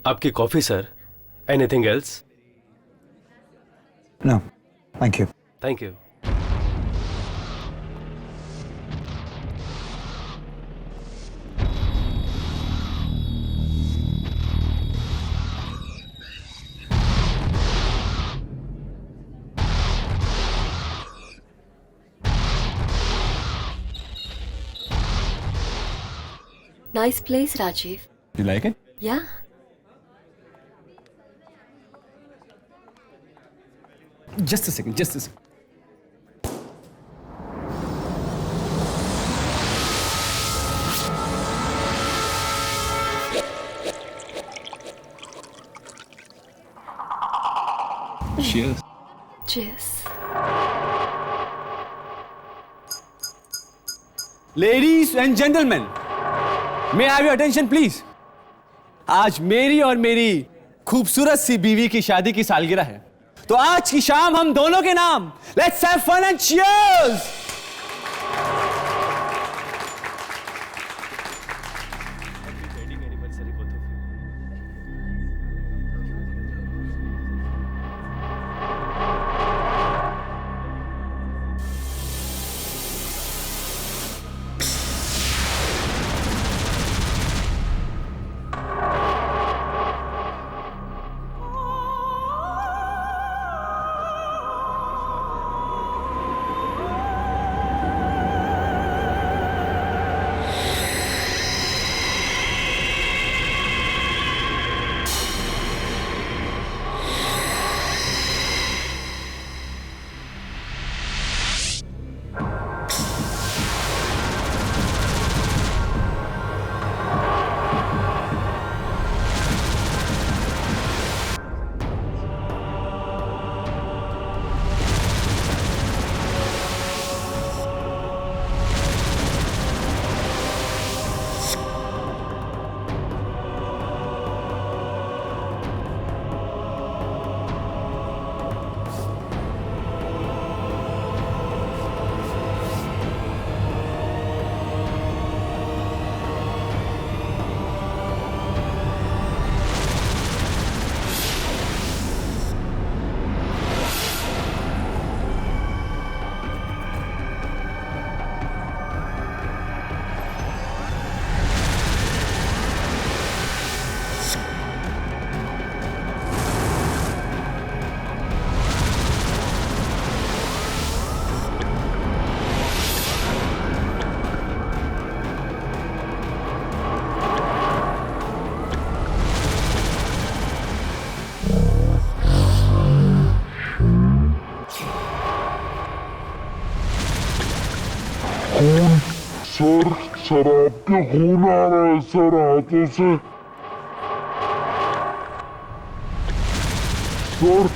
आपकी coffee sir. Anything else? No, thank you. Thank you. Nice place, Rajiv. You like it? Yeah. Just a second, just a second. Cheers. Cheers. Ladies and gentlemen, may I have your attention please? आज मेरी और मेरी खूबसूरत सी बीवी की शादी की सालगिरह है, तो आज की शाम हम दोनों के नाम let's have fun and cheers. Sir शराब के खून आ रहा है सर हाथों से। सर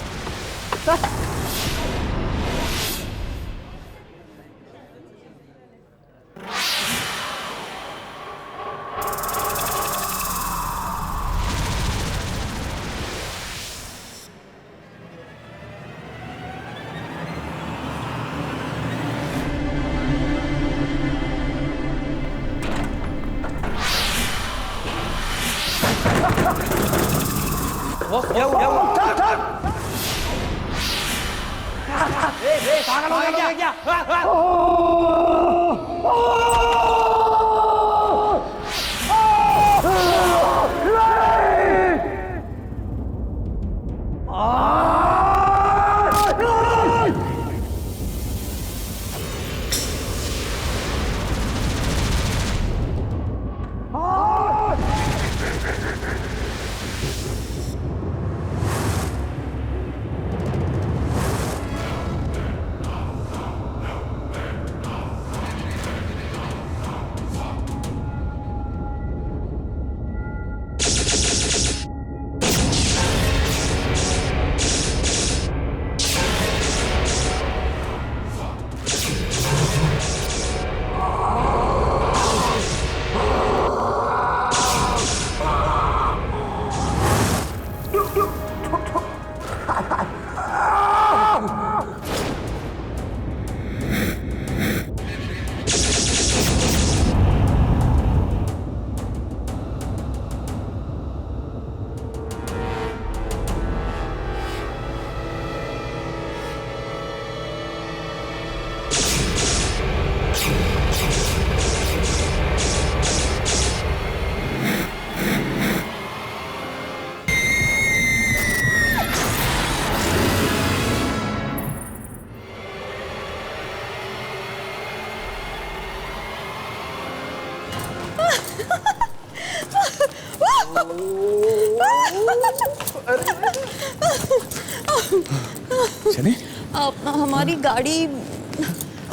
चले हमारी गाड़ी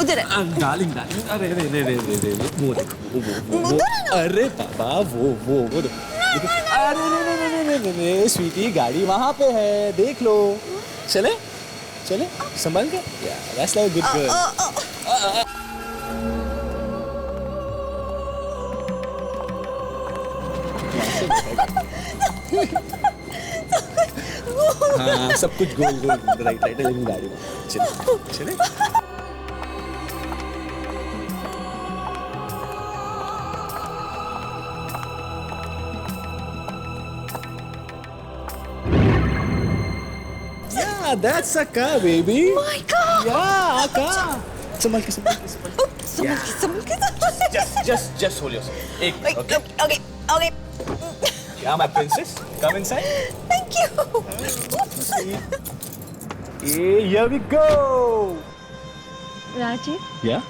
उधर है। डार्लिंग डार्लिंग, अरे रे रे रे रे रे वो देखो वो उधर है ना? अरे बाबा वो देखो। अरे रे स्वीटी, गाड़ी वहाँ पे है, देख लो। चले चले संभाल के, that's like a good girl। हाँ सब कुछ गोल गोल राइट राइट लेकिन गाड़ी में चले चले। Yeah, that's a car, baby. My God! Yeah, a car. संभाल के संभाल के संभाल के। संभल के। Just hold yourself. एक Wait, okay. okay, okay. Yeah, my princess. Come inside. Thank you. Hey, here we go. Rajiv, Yeah?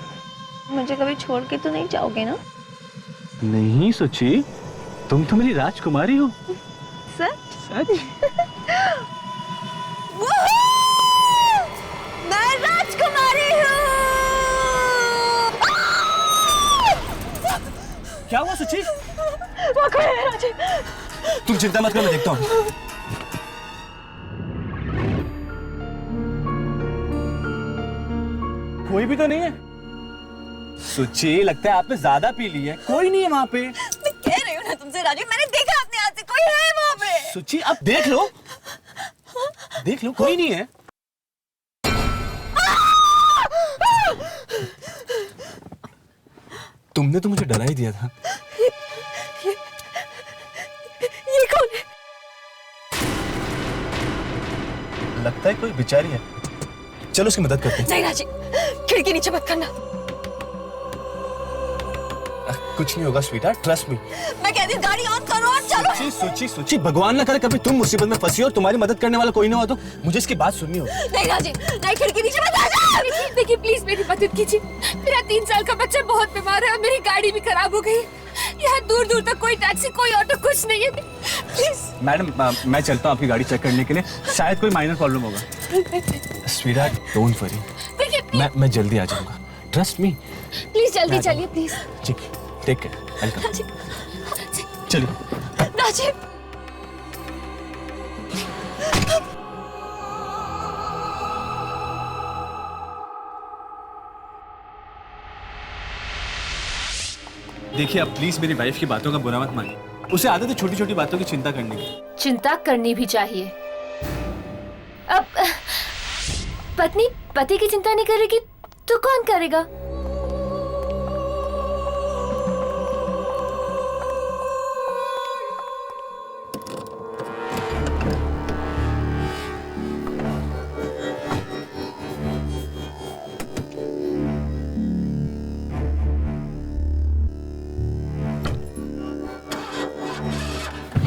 मुझे कभी छोड़ के तो नहीं जाओगे ना? नहीं सोची, तुम तो मेरी राजकुमारी हो। सच? सच? मैं राजकुमारी हूँ। क्या हुआ सुची? वो कौन है राजीव? तुम चिंता मत करो, मैं देखता हूँ। कोई भी तो नहीं है। सुची, लगता है आपने ज्यादा पी ली है। कोई नहीं है वहाँ पे। मैं कह रही हूँ ना तुमसे राजीव, मैंने देखा अपने हाथ से, कोई है वहाँ पे। सुची, अब देख लो। देख लो, कोई नहीं है। तुमने तो मुझे डरा ही दिया था। ये कौन है? लगता है कोई बेचारी है। चलो उसकी मदद करते हैं। नहीं राजीव, खिड़की नीचे मत करना। कुछ नहीं होगा स्वीटहार्ट, ट्रस्ट मी। मैं कहती हूँ गाड़ी ऑन करो और चलो। सोची भगवान ना करे कभी तुम मुसीबत में फंसी और तुम्हारी मदद करने वाला कोई ना हो तो मुझे इसकी बात सुननी होगी। नहीं राजीव, नहीं, खिड़की नीचे मत आ। देखिए प्लीज मेरी मदद कीजिए। मेरा 3 साल का बच्चा बहुत बीमार है और मेरी गाड़ी भी खराब हो गई। यहाँ दूर दूर तक कोई टैक्सी, कोई ऑटो, कुछ नहीं है। प्लीज मैडम, मैं चलता हूँ आपकी गाड़ी चेक करने के लिए, शायद कोई माइनर प्रॉब्लम होगा। स्वीटहार्ट, डोंट वरी, देखिए मैं जल्दी आ जाऊंगा, ट्रस्ट मी। प्लीज जल्दी चलिए प्लीज। ठीक, टेक केयर, वेलकम। चलिए। राजीव, देखिए अब प्लीज मेरी वाइफ की बातों का बुरा मत मानिए। उसे आदत है छोटी छोटी बातों की चिंता करने की। चिंता करनी भी चाहिए। अब पत्नी पति की चिंता नहीं करेगी तो कौन करेगा?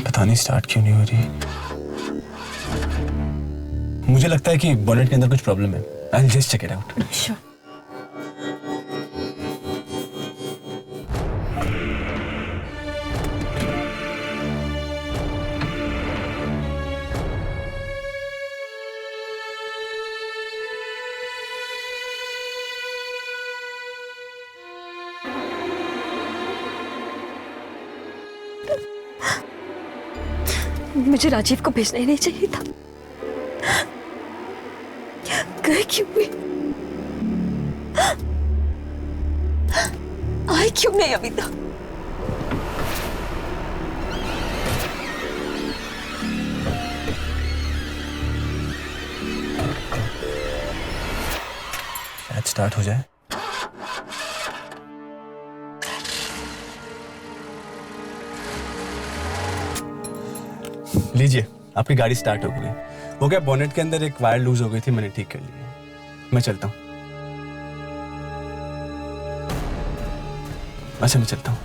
पता नहीं स्टार्ट क्यों नहीं हो रही। मुझे लगता है कि बोनेट के अंदर कुछ प्रॉब्लम है। I'll just check it out. Sure. मुझे राजीव को भेजना ही नहीं चाहिए था। गए क्यों हुई? आए क्यों नहीं अभी तक? शायद स्टार्ट हो जाए। लीजिए, आपकी गाड़ी स्टार्ट हो गई। वो क्या बोनेट के अंदर एक वायर लूज हो गई थी, मैंने ठीक कर ली है। मैं चलता हूँ। अच्छा, मैं चलता हूँ।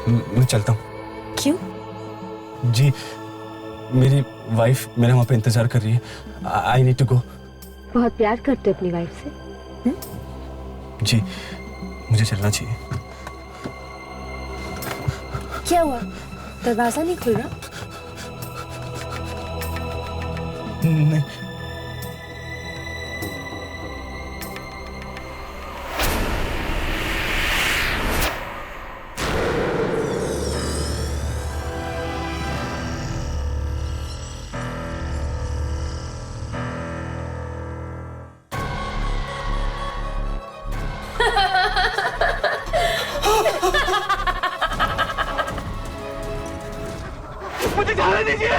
मैं चलता हूँ। क्यों? जी, मेरी वाइफ मेरे वहाँ पे इंतजार कर रही है। I need to go. बहुत प्यार करते हो अपनी वाइफ से? जी, मुझे चलना चाहिए। क्या हुआ, दरवाजा नहीं खुल रहा? नहीं, मुझे जाने दीजिए।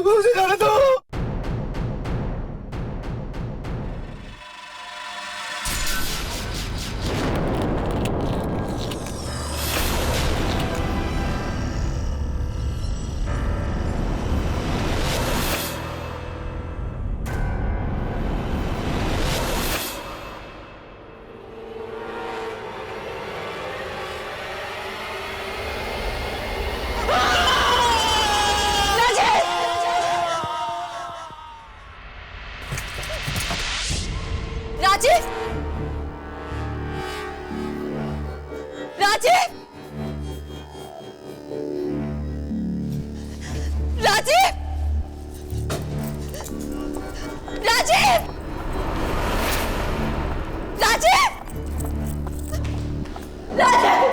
मुझे जाने दो। राजीव! राजीव! राजीव! राजीव! राजीव! राजीव!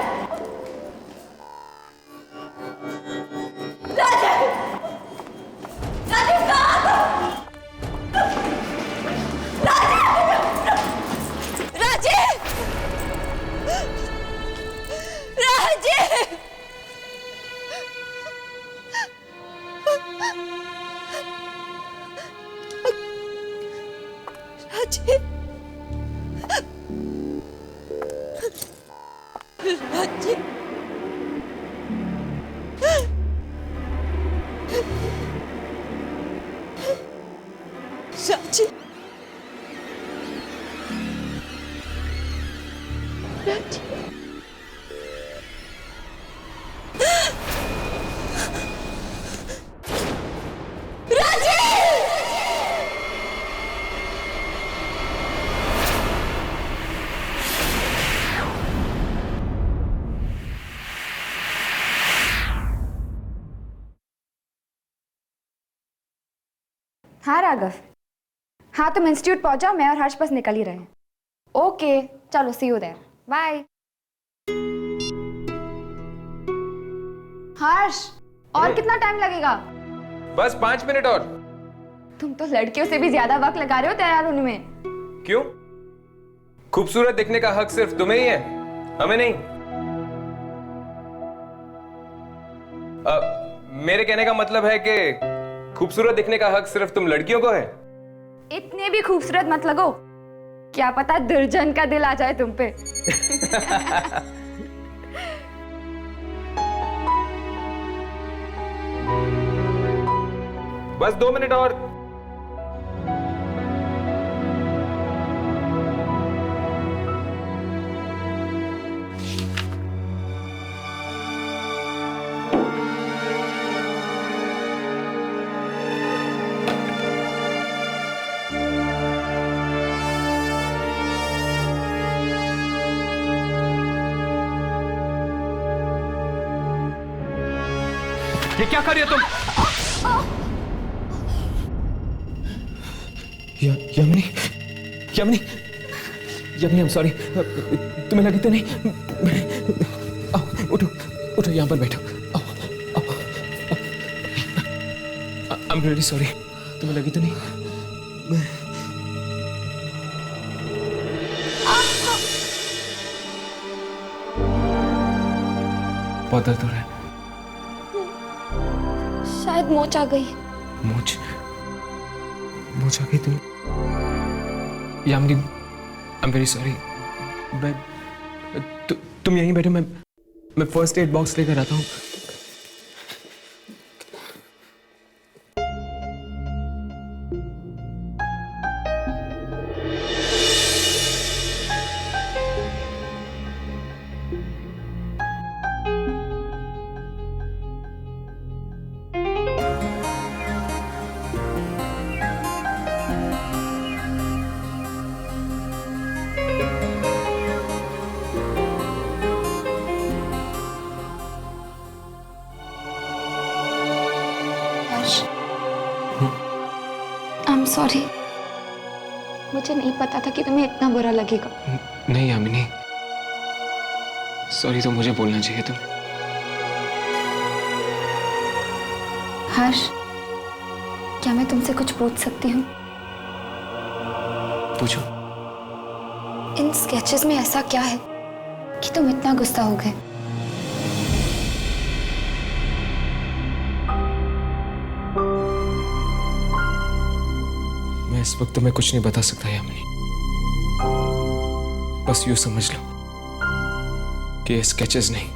हाँ राघव, हाँ तुम इंस्टीट्यूट पहुंचाओ, मैं और हर्ष बस निकल ही रहे हैं। ओके चलो, सी यू देयर, बाय। हर्ष, और कितना टाइम लगेगा? बस 5 मिनट और। तुम तो लड़कियों से भी ज्यादा वक्त लगा रहे हो तैयार होने में। क्यों? खूबसूरत दिखने का हक सिर्फ तुम्हें ही है, हमें नहीं। मेरे कहने का मतलब है कि खूबसूरत दिखने का हक सिर्फ तुम लड़कियों को है। इतने भी खूबसूरत मत लगो, क्या पता दुर्जन का दिल आ जाए तुम पे। बस 2 मिनट और। ये क्या कर रही हो तुम? यमनी, यमनी, यमनी, आई एम सॉरी। तुम्हें लगी तो नहीं? आओ, उठो, उठो, यहाँ पर बैठो। आओ, आओ, आई एम रियली सॉरी। तुम्हें लगी तो नहीं? बहुत दर्द हो रहा है। शायद मोच आ गई। मोच आ गई तुम? Yamini, I am very sorry. तुम यहीं बैठो, मैं फर्स्ट एड बॉक्स लेकर आता हूँ। सॉरी, मुझे नहीं पता था कि तुम्हें इतना बुरा लगेगा। नहीं यामिनी, सॉरी तो मुझे बोलना चाहिए तुम्हें। हर्ष, क्या मैं तुमसे कुछ पूछ सकती हूँ? पूछो। इन स्केचेस में ऐसा क्या है कि तुम इतना गुस्सा हो गए? मैं इस वक्त तुम्हें कुछ नहीं बता सकता यामिनी, बस यूं समझ लो कि ये स्केचेस नहीं,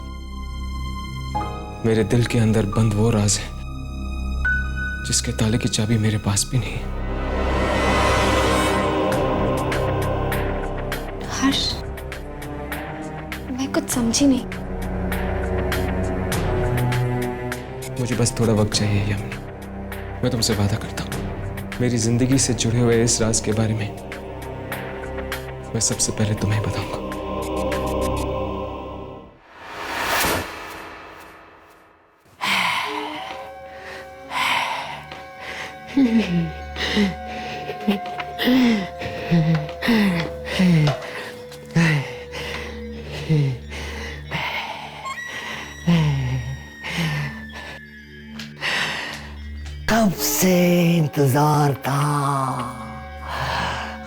मेरे दिल के अंदर बंद वो राज है जिसके ताले की चाबी मेरे पास भी नहीं है। हर्ष, मैं कुछ समझी नहीं। मुझे बस थोड़ा वक्त चाहिए यामिनी, मैं तुमसे वादा करता हूँ मेरी जिंदगी से जुड़े हुए इस राज के बारे में मैं सबसे पहले तुम्हें बताऊंगा।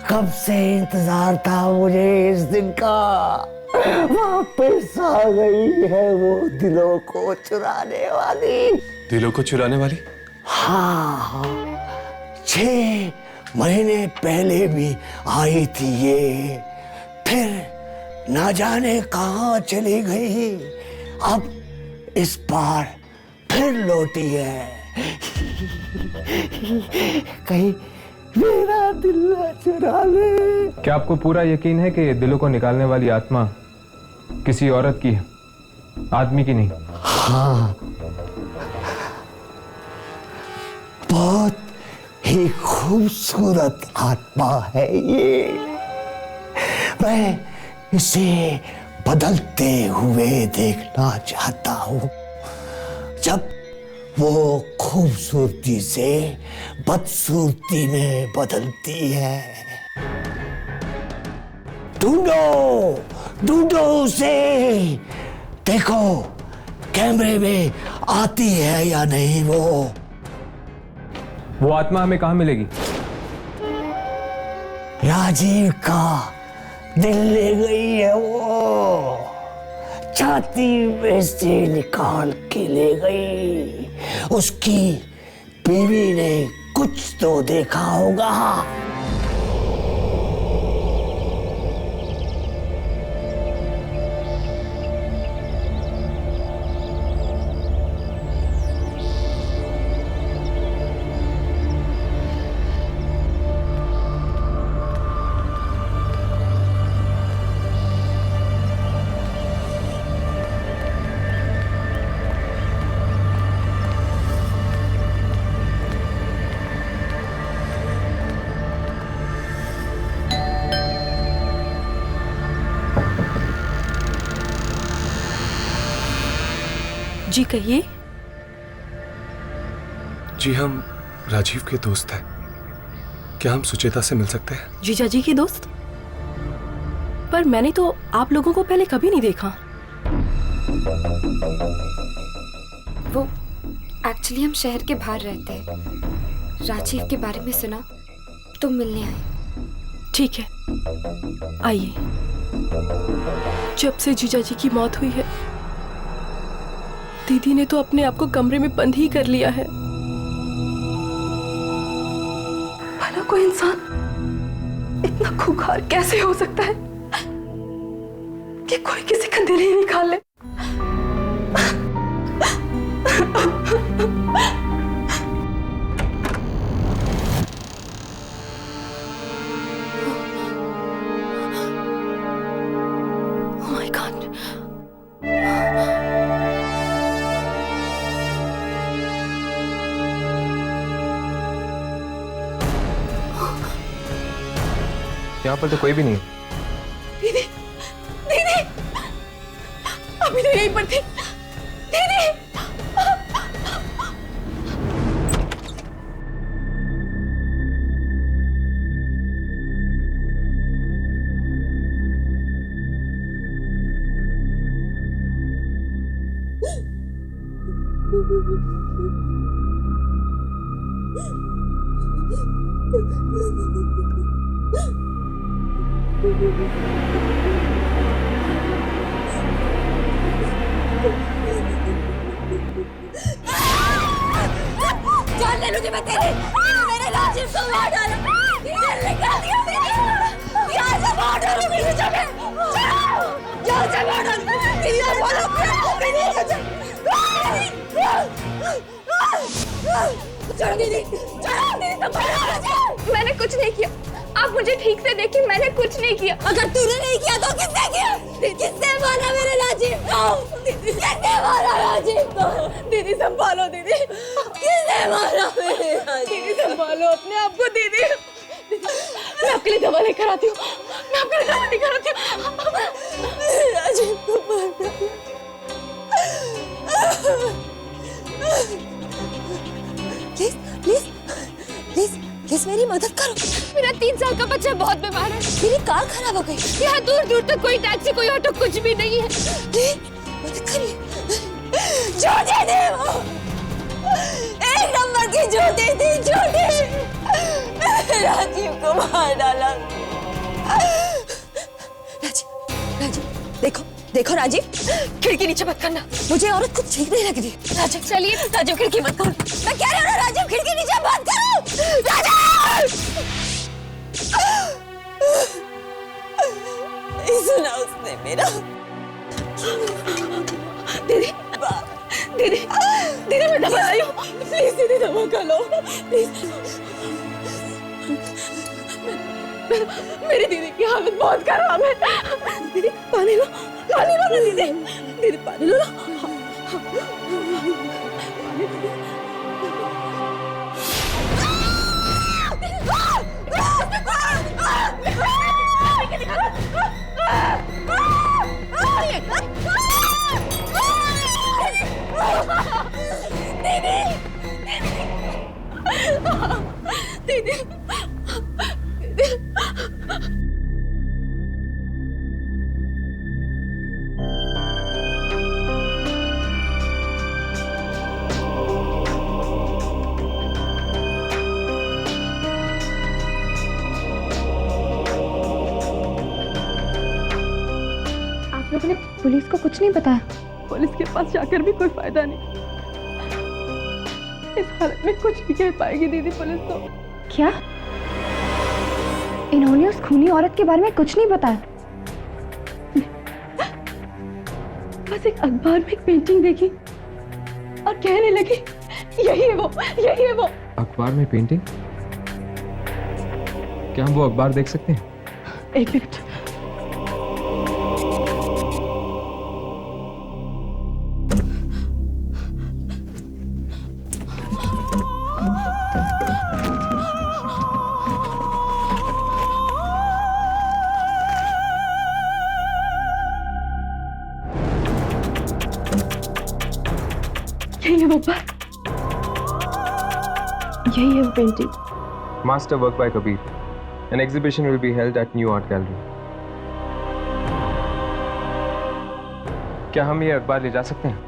कब से इंतजार था मुझे इस दिन का। वापस आ गई है वो दिलों को चुराने वाली। दिलों को चुराने वाली? हाँ, 6 महीने पहले भी आई थी ये, फिर ना जाने कहाँ चली गई, अब इस बार फिर लौटी है। कहीं मेरा दिल ना चुरा ले। क्या आपको पूरा यकीन है कि ये दिलों को निकालने वाली आत्मा किसी औरत की है, आदमी की नहीं? हाँ, बहुत ही खूबसूरत आत्मा है ये। मैं इसे बदलते हुए देखना चाहता हूँ, जब वो खूबसूरती से बदसूरती में बदलती है। ढूंढो उसे, देखो कैमरे में आती है या नहीं वो आत्मा हमें कहाँ मिलेगी? राजीव का दिल ले गई है वो, छाती में से निकाल के ले गई। उसकी बीवी ने कुछ तो देखा होगा। जी कहिए। जी हम राजीव के दोस्त हैं, क्या हम सुचेता से मिल सकते हैं? जीजा जी के दोस्त? पर मैंने तो आप लोगों को पहले कभी नहीं देखा। वो एक्चुअली हम शहर के बाहर रहते हैं, राजीव के बारे में सुना तो मिलने आए। ठीक है, आइए। जब से जीजा जी की मौत हुई है, दीदी ने तो अपने आप को कमरे में बंद ही कर लिया है। भला कोई इंसान इतना खूंखार कैसे हो सकता है कि कोई किसी का दिल ही निकाल ले? Oh my God. यहाँ पर तो कोई भी नहीं। दीदी, दीदी, अभी तो यहीं पर थी। दीदी, जान ले लूंगी मैं तेरी। मेरे राजीव को मार डाला, दिल निकाल दिया मेरी। यहाँ से मार डालूंगी तुझे मैं। यहाँ से मार डालूंगी। दीदी और बोलो दीदी चलो दीदी, चलो दीदी तो मैंने कुछ नहीं किया, आप मुझे ठीक से देखिए, मैंने कुछ नहीं किया। अगर तूने नहीं किया तो किसने किया? किसने मारा मेरे राजीव को? किसने मारा राजीव को? दीदी संभालो दीदी, किसने मारा मेरे राजीव? दीदी संभालो अपने आप को दीदी। मैं आपके लिए दवा लेकर आती हूँ, मैं आपके लिए दवा लेकर आती हूँ। मेरे राजीव को मारा। प्लीज प्लीज प्लीज प्लीज मेरी मदद करो। मेरा 3 साल का बच्चा बहुत बीमार है। मेरी कार खराब हो गई। यहाँ दूर दूर तक कोई टैक्सी कोई ऑटो कुछ भी नहीं है। मदद करिए। झूठी थी वो, 1 नंबर की झूठी थी, झूठी। राजीव को मार डाला। राजीव राजीव देखो देखो राजीव, खिड़की नीचे मत करना, मुझे औरत कुछ ठीक नहीं लग रही। राजीव चलिए, राजीव खिड़की मत खोलो। मैं कह रही हूँ ना राजीव, खिड़की नीचे मत करो। राजीव नहीं सुना उसने मेरा। दीदी दीदी दीदी मैं दवा लाई हूँ, प्लीज दीदी दवा खा लो प्लीज। मेरी दीदी की हालत बहुत खराब है। दीदी पानी लो ना दीदी, दीदी पानी लो ना। दीदी आप लोगों ने पुलिस को कुछ नहीं बताया? पुलिस के पास जाकर भी कोई फायदा नहीं। इस हालत में कुछ नहीं कह पाएगी दीदी पुलिस तो। क्या इन्होंने उस खूनी औरत के बारे में कुछ नहीं बताया? बस एक अखबार में एक पेंटिंग देखी और कहने लगी यही है वो, यही है वो। अखबार में पेंटिंग? क्या हम वो अखबार देख सकते हैं? 1 मिनट। यही है वो पर, यही है वो painting. Master work by Kabir. An exhibition will be held at New Art Gallery. क्या हम ये अखबार ले जा सकते हैं?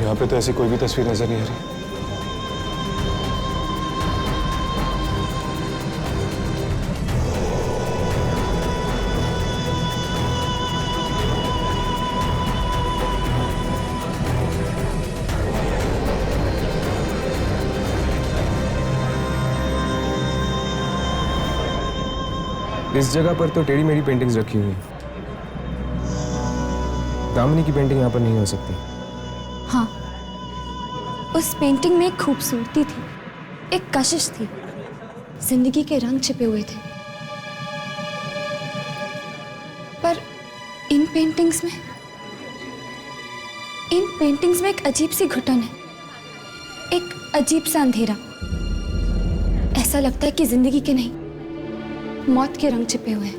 यहाँ पे तो ऐसी कोई भी तस्वीर नजर नहीं आ रही। इस जगह पर तो टेढ़ी मेढ़ी पेंटिंग्स रखी हुई हैं। दामिनी की पेंटिंग यहाँ पर नहीं हो सकती। हाँ, उस पेंटिंग में एक खूबसूरती थी, एक कशिश थी, जिंदगी के रंग छिपे हुए थे। पर इन पेंटिंग्स में एक अजीब सी घुटन है। एक अजीब सा अंधेरा। ऐसा लगता है कि जिंदगी के नहीं, मौत के रंग छिपे हुए हैं।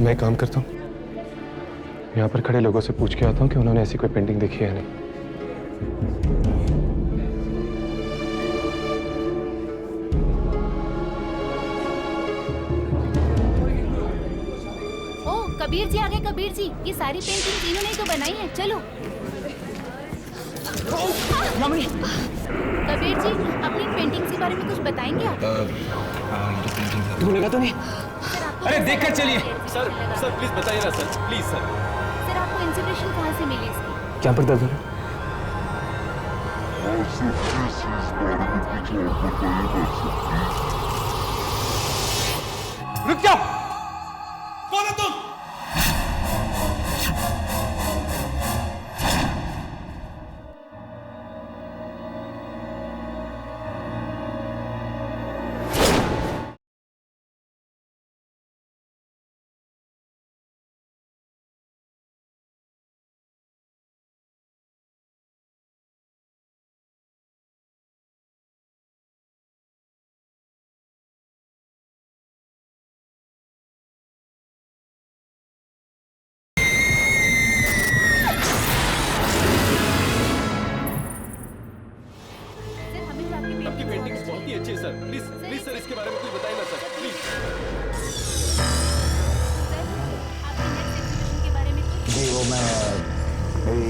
मैं काम करता हूँ, यहाँ पर खड़े लोगों से पूछ के आता हूँ कि उन्होंने ऐसी कोई पेंटिंग देखी है या नहीं। कबीर जी आ गए। कबीर जी, ये सारी पेंटिंग इन्होंने ही तो बनाई है। चलो कबीर जी, अपनी पेंटिंग के बारे में कुछ बताएंगे आप? तुम्हें लगा तो नहीं? अरे देखकर चलिए। सर प्लीज बताइए ना सर, प्लीज सर। सर, आपको इंस्पिरेशन कहाँ से मिली इसकी? क्या पर दर्द हो रहा है? रुक जाओ। कौन है तुम? आपकी पेंटिंग्स बहुत ही अच्छी है सर। प्लीज प्लीज सर, इसके बारे में कुछ बताइए ना सर, प्लीज। आपकी नेक्स्ट एग्जीबिशन के बारे में कुछ? जी वो मैं मेरी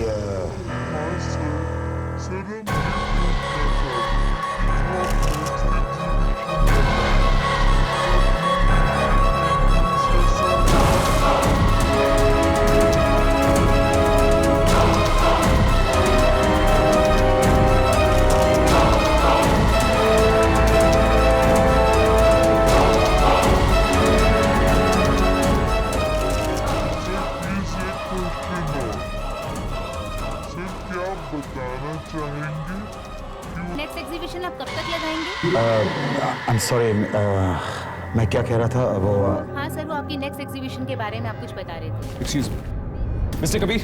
नेक्स्ट एग्जीबिशन आप कब तक लगाएंगे? आई एम सॉरी, मैं क्या कह रहा था वो हाँ सर, वो आपकी नेक्स्ट एग्जीबिशन के बारे में आप कुछ बता रहे थे। एक्सक्यूज मी मिस्टर कबीर,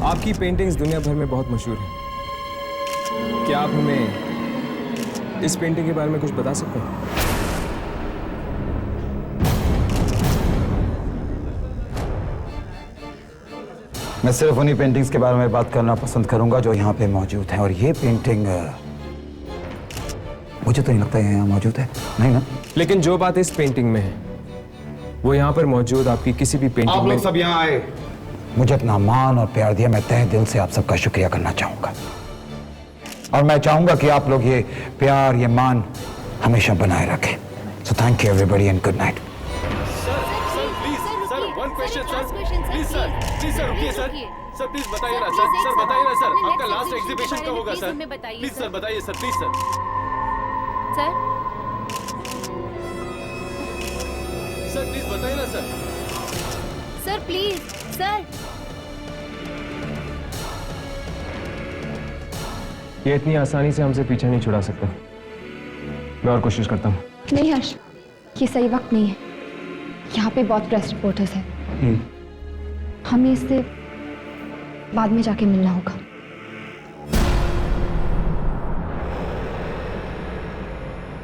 आपकी पेंटिंग्स दुनिया भर में बहुत मशहूर हैं। क्या आप हमें इस पेंटिंग के बारे में कुछ बता सकते हैं? मैं सिर्फ उन्हीं पेंटिंग्स के बारे में बात करना पसंद करूंगा जो यहाँ पे मौजूद हैं। और ये पेंटिंग मुझे तो नहीं लगता है यहाँ मौजूद है, नहीं ना? लेकिन जो बात इस पेंटिंग में है वो यहाँ पर मौजूद आपकी किसी भी पेंटिंग आप में। लोग सब यहाँ आए, मुझे अपना मान और प्यार दिया, मैं तहे दिल से आप सबका शुक्रिया करना चाहूंगा। और मैं चाहूंगा कि आप लोग ये प्यार, ये मान हमेशा बनाए रखें। So thank you everybody and good night. Please sir रुकिए सर। सर प्लीज बताइए ना सर, सर बताइए ना सर, आपका लास्ट एग्जीबिशन कब होगा सर? प्लीज सर बताइए sir, please sir. Sir please बताइए ना सर। Sir please sir. ये इतनी आसानी से हमसे पीछा नहीं छुड़ा सकता। मैं और कोशिश करता हूँ। नहीं हर्ष, ये सही वक्त नहीं है। यहाँ पे बहुत प्रेस रिपोर्टर्स हैं। हमें इससे बाद में जाके मिलना होगा।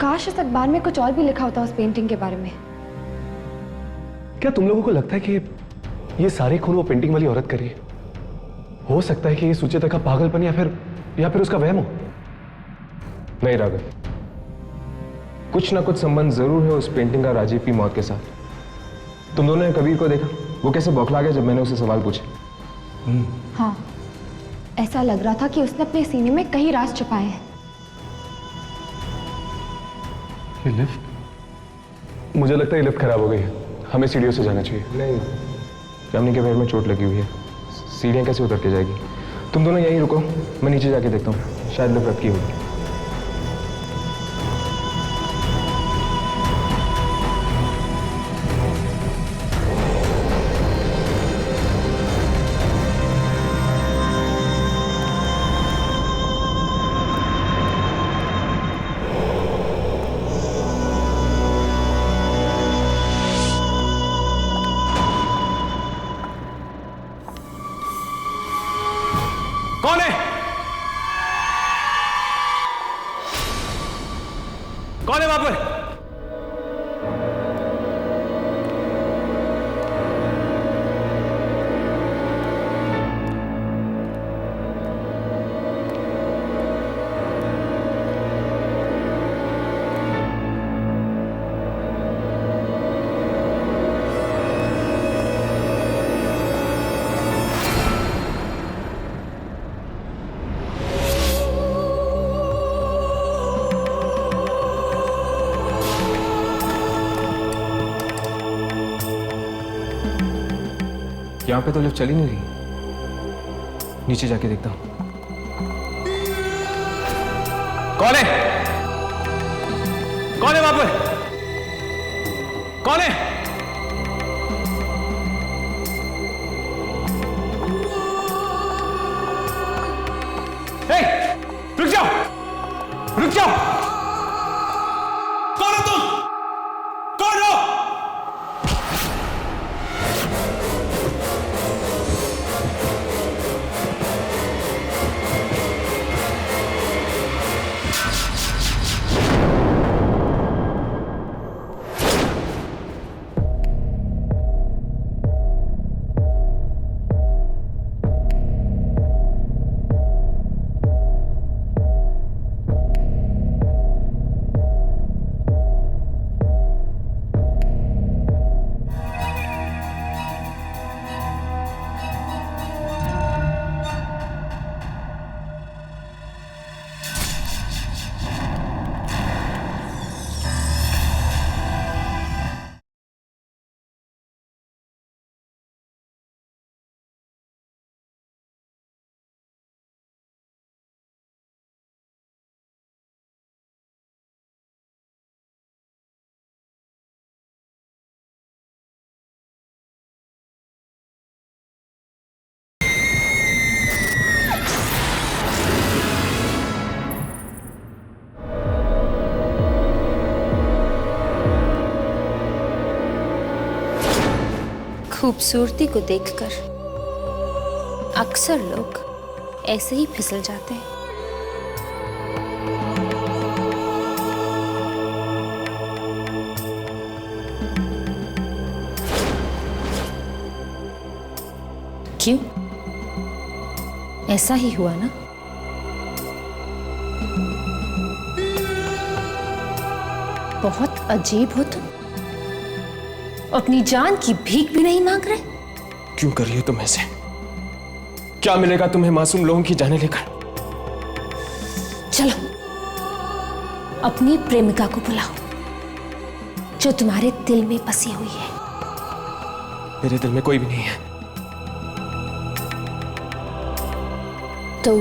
काश इस अखबार में कुछ और भी लिखा होता उस पेंटिंग के बारे में। क्या तुम लोगों को लगता है कि ये सारे खून वो पेंटिंग वाली औरत कर रही है? हो सकता है कि ये सुचेता का पागलपन या फिर उसका वहम हो। नहीं राघव, कुछ ना कुछ संबंध जरूर है उस पेंटिंग का राजीव की मौत के साथ। तुम दोनों ने कबीर को देखा, वो कैसे बौखला गया जब मैंने उसे सवाल पूछे। हाँ, ऐसा लग रहा था कि उसने अपने सीने में कई राज छुपाए हैं। ये लिफ्ट, मुझे लगता है ये लिफ्ट खराब हो गई है, हमें सीढ़ियों से जाना चाहिए। नहीं, जामनी के पैर में चोट लगी हुई है, सीढ़ियाँ कैसे उतर के जाएगी? तुम दोनों यहीं रुको, मैं नीचे जाके देखता हूँ, शायद लिफ्ट रखी होगी। कौन है? कौन है वहां पर? यहाँ पे तो लिफ्ट चल ही नहीं रही। नीचे जाके देखता हूँ। कौन है? कौन है वहां पर? कौन है? हे, रुक जाओ! रुक जाओ! कौन हो तुम? कौन हो? खूबसूरती को देखकर अक्सर लोग ऐसे ही फिसल जाते हैं। क्यों? ऐसा ही हुआ ना? बहुत अजीब हो तुम। अपनी जान की भीख भी नहीं मांग रहे। क्यों कर रही हो तुम ऐसे? क्या मिलेगा तुम्हें मासूम लोगों की जाने लेकर? चलो अपनी प्रेमिका को बुलाओ जो तुम्हारे दिल में बसी हुई है। मेरे दिल में कोई भी नहीं है। तो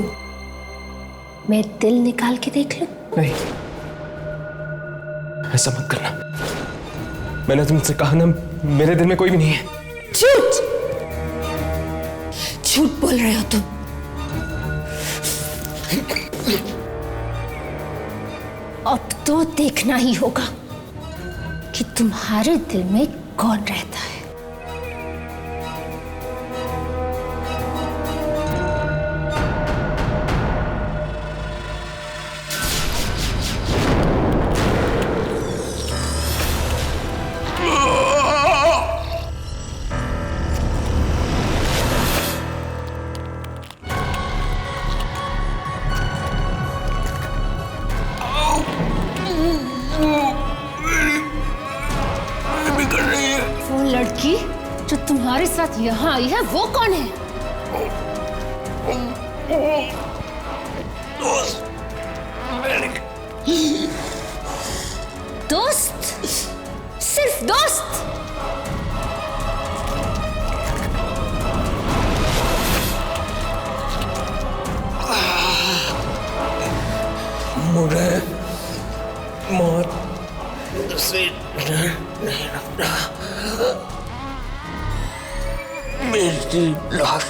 मैं दिल निकाल के देख लूं? नहीं, ऐसा मत करना। मैंने तुमसे कहा ना, मेरे दिल में कोई भी नहीं है। झूठ! झूठ बोल रहे हो तुम। अब तो देखना ही होगा कि तुम्हारे दिल में कौन रहता है। वो लड़की जो तुम्हारे साथ यहाँ आई है वो कौन है? दोस्त? सिर्फ दोस्त? मुझे मौत से डर नहीं लगता। मेरी लाश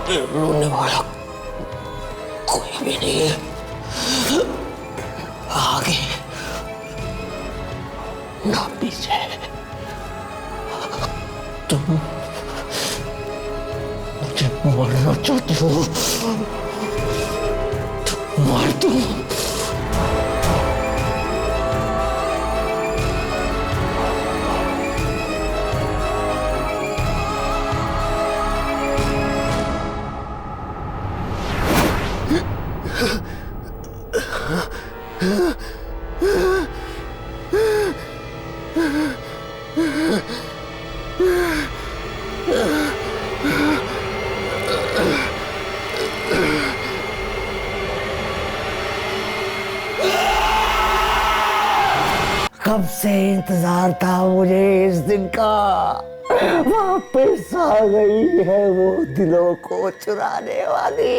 पे रोने वाला कोई भी नहीं है, आगे ना पीछे। तुम जब मरना चाहती हो तो मार दो। कब से इंतजार था मुझे इस दिन का। वापस आ गई है वो दिलों को चुराने वाली।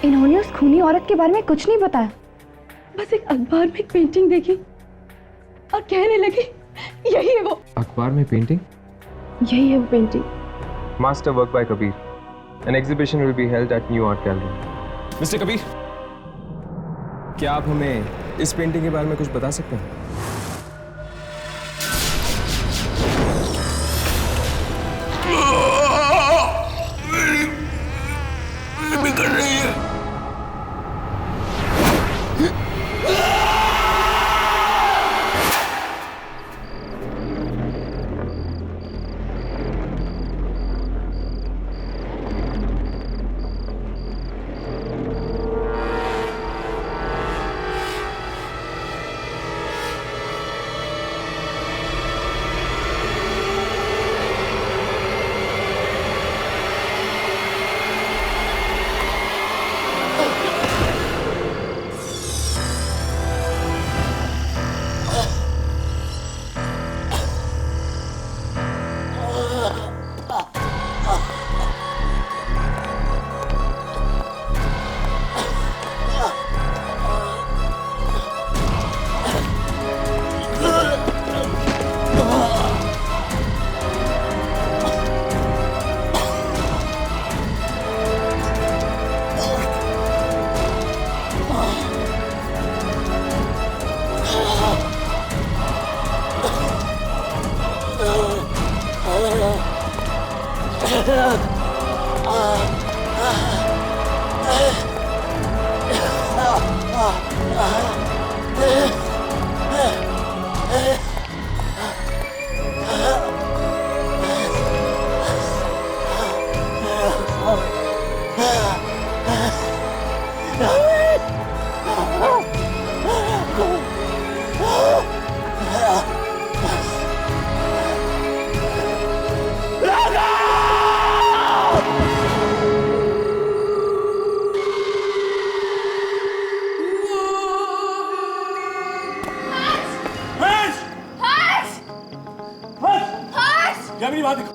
इन्होंने उस खूनी औरत के बारे में कुछ नहीं बताया, बस एक अखबार में एक पेंटिंग देखी और कहने लगी यही है वो। अखबार में पेंटिंग? यही है वो painting. Master work by Kabir. An exhibition will be held at new art gallery. Mister Kabir, क्या आप हमें इस पेंटिंग के बारे में कुछ बता सकते हैं? बिगड़ रही है। क्या मेरी बात देखो।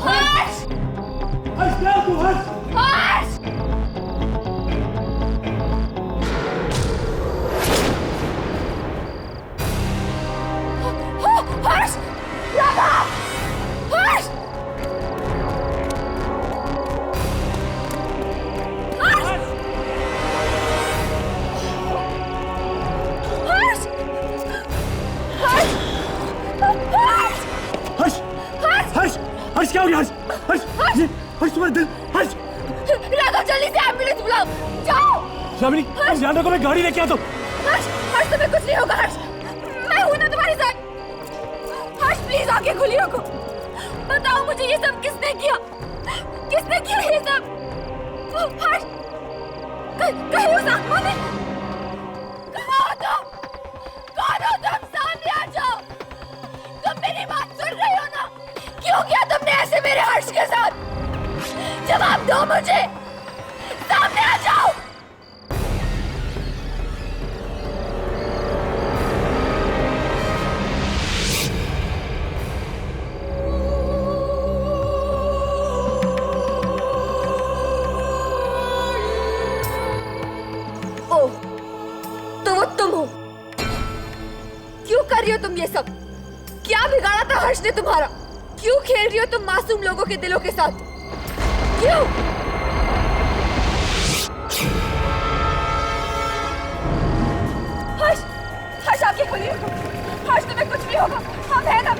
हर्ष! हर्ष क्या तू हर्ष? हर्ष! हर्ष! राधा! हर्ष! हर्ष! हर्ष! हर्ष! हर्ष हर्ष क्या हो गया? हर्ष हर्ष हर्ष तुम्हारा दिल। हर्ष राघव जल्दी से एम्बुलेंस बुलाओ, जाओ। शामिनी ध्यान रखो, मैं गाड़ी लेके आता हूँ। हर्ष हर्ष तुम्हें कुछ नहीं होगा। हर्ष मैं हूं ना तुम्हारे साथ। हर्ष प्लीज आंखें खुली रखो, बताओ मुझे ये सब किसने किया? किसने किया ये सब? हर्ष कहीं उस आत्मा ने? कहाँ हो तुम? कौन हो तुम? सामने आ जाओ। तुम मेरी बात सुन रहे हो ना? क्यों किया तुमने ऐसे मेरे हर्ष के साथ? जवाब दो मुझे, सामने आ जाओ। ओह, तो वो तुम हो। क्यों कर रही हो तुम ये सब? क्या बिगाड़ा था हर्ष ने तुम्हारा? क्यों खेल रही हो तुम मासूम लोगों के दिलों के साथ? क्यों? हर्ष, हर्ष आंखें खोलिए। हर्ष तुम्हें कुछ नहीं होगा, हम हैं ना?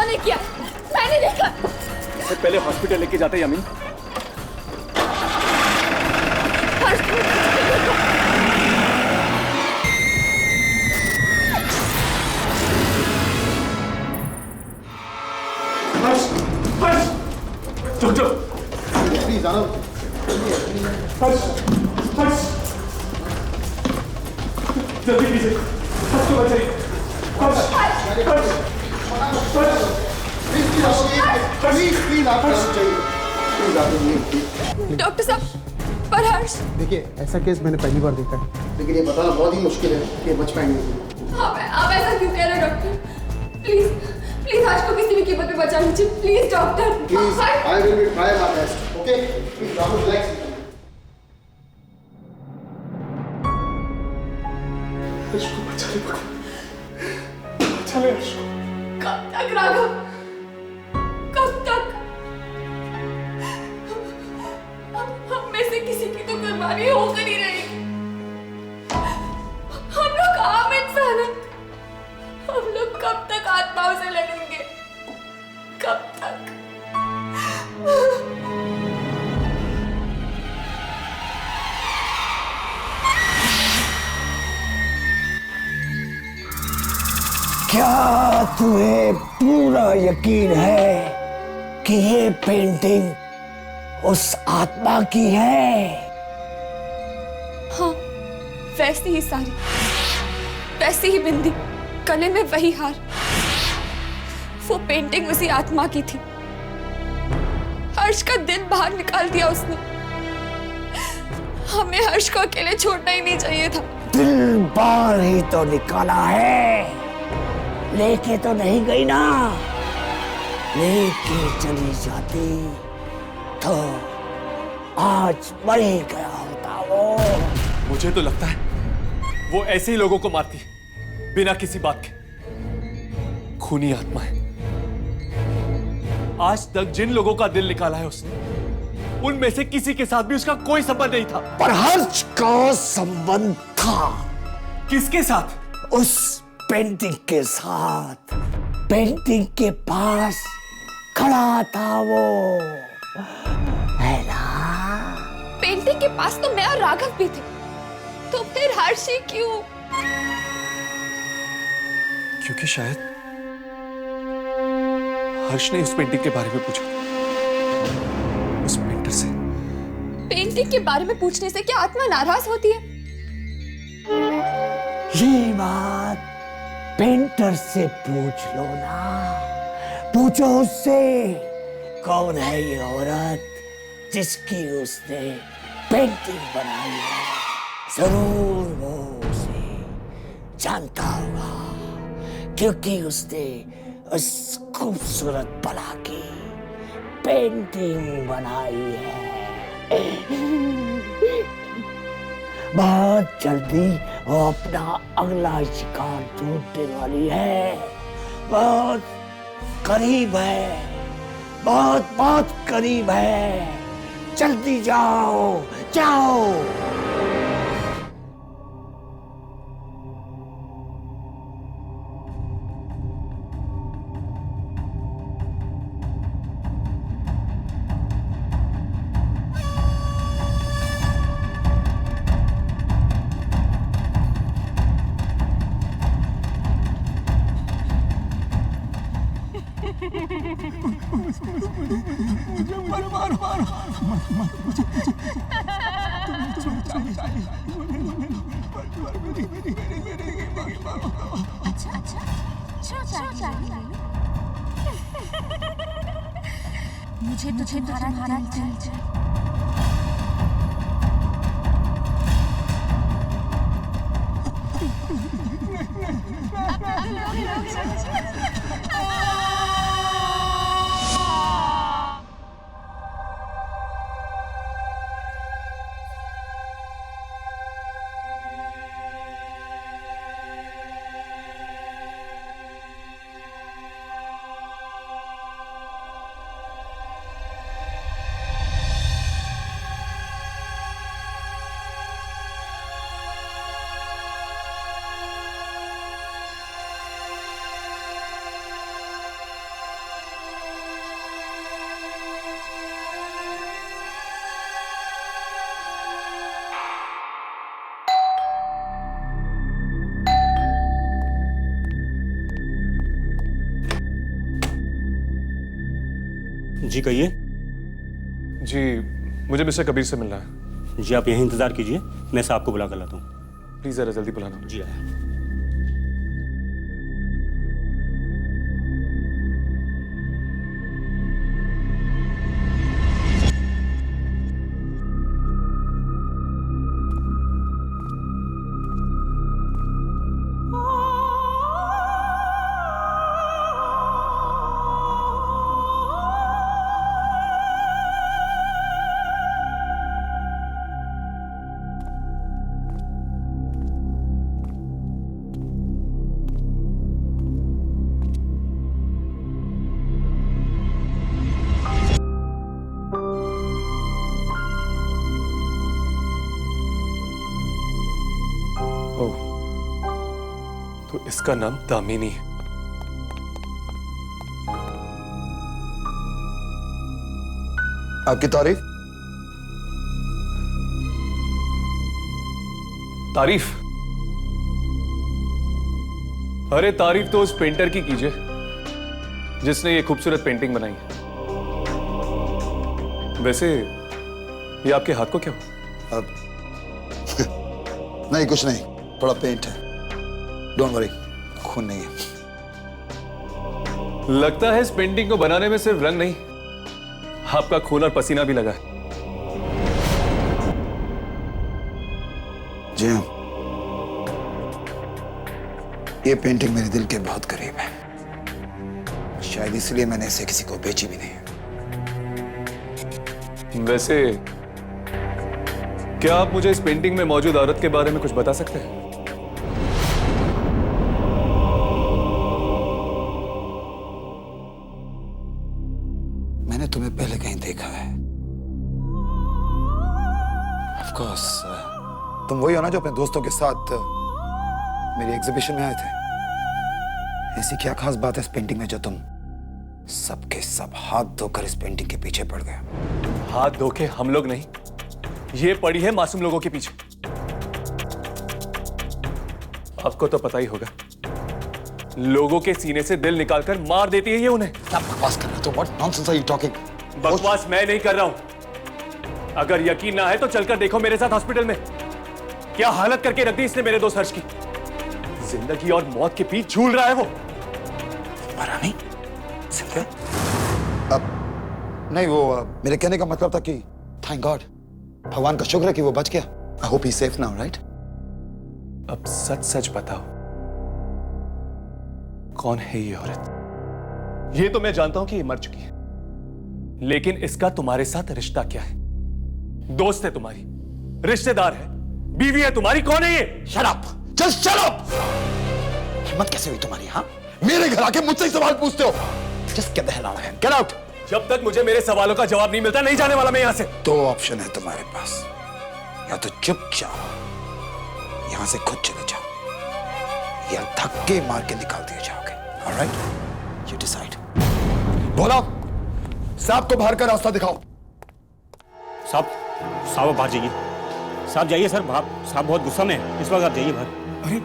ने किया, मैंने देखा। इसे पहले हॉस्पिटल लेके जाते यामीन। डॉक्टर प्लीज आना। जल्दी कीजिए, हर्ष को बचाइए। डॉक्टर साहब, पर हर्ष। देखिए, ऐसा केस मैंने पहली बार देखा है, लेकिन ये बताना बहुत ही मुश्किल है कि ये बच पाएंगे। आप ऐसा क्यों कह रहे हैं डॉक्टर? प्लीज प्लीज हर्ष को किसी भी कीमत पे बचा लीजिए, please doctor. Please, I will be try my best, okay? Please relax. Harsh को बचा ले, बचा ले हर्ष को। कब तक राघव, कब तक? हम में से किसी की तो कुर्बानी होकर ही रहेगी। हम लोग आम इंसान हैं, हम लोग कब तक आत्माओं से लड़ेंगे? कब तक? क्या तुम्हें पूरा यकीन है कि ये पेंटिंग उस आत्मा की है? हाँ, वैसी ही साड़ी, वैसी ही बिंदी, गले में वही हार। वो पेंटिंग उसी आत्मा की थी। हर्ष का दिल बाहर निकाल दिया उसने। हमें हर्ष को अकेले छोड़ना ही नहीं चाहिए था। दिल बाहर ही तो निकाला है, लेके तो नहीं गई ना। लेके चली जाती तो आज मर ही गया होता वो। मुझे तो लगता है वो ऐसे ही लोगों को मारती बिना किसी बात के। खूनी आत्मा है। आज तक जिन लोगों का दिल निकाला है उसने, उनमें से किसी के साथ भी उसका कोई संबंध नहीं था। पर हर्ष का संबंध था। किसके साथ? उस पेंटिंग के साथ। पेंटिंग के पास खड़ा था वो, है ना? पेंटिंग के पास तो मैं और राघव भी थे, तो फिर हर्ष ही क्यों? क्योंकि शायद हर्ष ने उस पेंटिंग के बारे में पूछा, उस पेंटर से। पेंटिंग के बारे में पूछने से क्या आत्मा नाराज होती है? ये बात पेंटर से पूछ लो ना। पूछो उससे, कौन है ये औरत जिसकी उसने पेंटिंग बनाई है? जरूर वो उसे जानता होगा, क्योंकि उसने उस खूबसूरत बला की पेंटिंग बनाई है। बहुत जल्दी वो अपना अगला शिकार ढूंढने वाली है। बहुत करीब है, बहुत बहुत करीब है। जल्दी जाओ, जाओ। मुझे तुझे तुम्हारा दिल जी कहिए। जी मुझे मिस्टर कबीर से मिलना है। जी आप यहीं इंतजार कीजिए, मैं साहब को बुला कर लाता हूँ। प्लीज जरा जल्दी बुलाना। जी आया। तो इसका नाम दामिनी है। आपकी तारीफ? तारीफ? अरे तारीफ तो उस पेंटर की कीजिए जिसने ये खूबसूरत पेंटिंग बनाई है। वैसे ये आपके हाथ को क्या हुआ? अब नहीं कुछ नहीं, थोड़ा पेंट है। डोंट वरी, खून नहीं है। लगता है इस पेंटिंग को बनाने में सिर्फ रंग नहीं, आपका खून और पसीना भी लगा है। जी हाँ, ये पेंटिंग मेरे दिल के बहुत करीब है। शायद इसलिए मैंने इसे किसी को बेची भी नहीं। वैसे क्या आप मुझे इस पेंटिंग में मौजूद औरत के बारे में कुछ बता सकते हैं? मैंने तुम्हें पहले कहीं देखा है। Of course, तुम वही हो ना जो अपने दोस्तों के साथ मेरी एग्जीबिशन में आए थे। ऐसी क्या खास बात है इस पेंटिंग में जो तुम सबके सब हाथ धोकर इस पेंटिंग के पीछे पड़ गए? हाथ धो के हम लोग नहीं, ये पड़ी है मासूम लोगों के पीछे। आपको तो पता ही होगा, लोगों के सीने से दिल निकालकर मार देती है ये उन्हें। क्या बकवास कर रहे हो? What nonsense are you talking? बकवास मैं नहीं कर रहा हूं। अगर यकीन ना है तो चलकर देखो मेरे साथ हॉस्पिटल में क्या हालत करके रख दी इसने मेरे दोस्त हर्ष की। जिंदगी और मौत के बीच झूल रहा है वो। मरा नहीं? सिंधिया? अब नहीं, वो मेरे कहने का मतलब था कि थैंक गॉड, भगवान का शुक्र है कि वो बच गया। I hope he safe now, right? अब सच सच बताओ, कौन है ये औरत? ये तो मैं जानता हूं कि ये मर चुकी है, लेकिन इसका तुम्हारे साथ रिश्ता क्या है? दोस्त है तुम्हारी, रिश्तेदार है, बीवी है तुम्हारी, कौन है ये? Shut up, just shut up. हिम्मत कैसे हुई तुम्हारी? हाँ, मेरे घर आके मुझसे ही सवाल पूछते हो? Just get the hell out of here, get out. जब तक मुझे मेरे सवालों का जवाब नहीं मिलता नहीं जाने वाला मैं यहां से। दो ऑप्शन है तुम्हारे पास, या तो चुपचाप यहां से खुद चले जाओ, या धक्के मार के निकाल दिए जाओगे। Alright, you decide. बोलो, साहब को बाहर का रास्ता दिखाओ। साहब बाहर जाइए। साहब जाइए सर, साहब बहुत गुस्सा में है इस वक्त, आप जाइए बाहर। अरे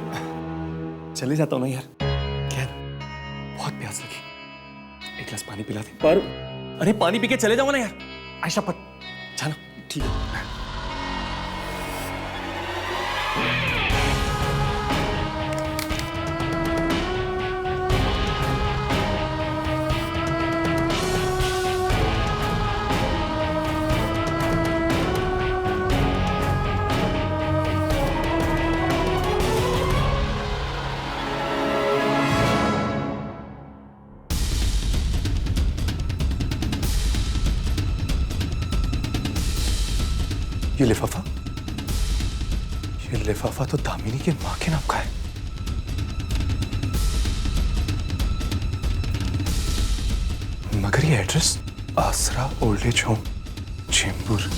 चले जाता हूं ना यार, क्या बहुत प्यास लगी, एक गिलास पानी पिला दे। पर अरे पानी पी के चले जाओ ना यार। आयशा पत जाना। ठीक है। ये लिफाफा तो दामिनी की मां के नाम का है। मगर ये एड्रेस आसरा ओल्ड एज होम, चेंबूर।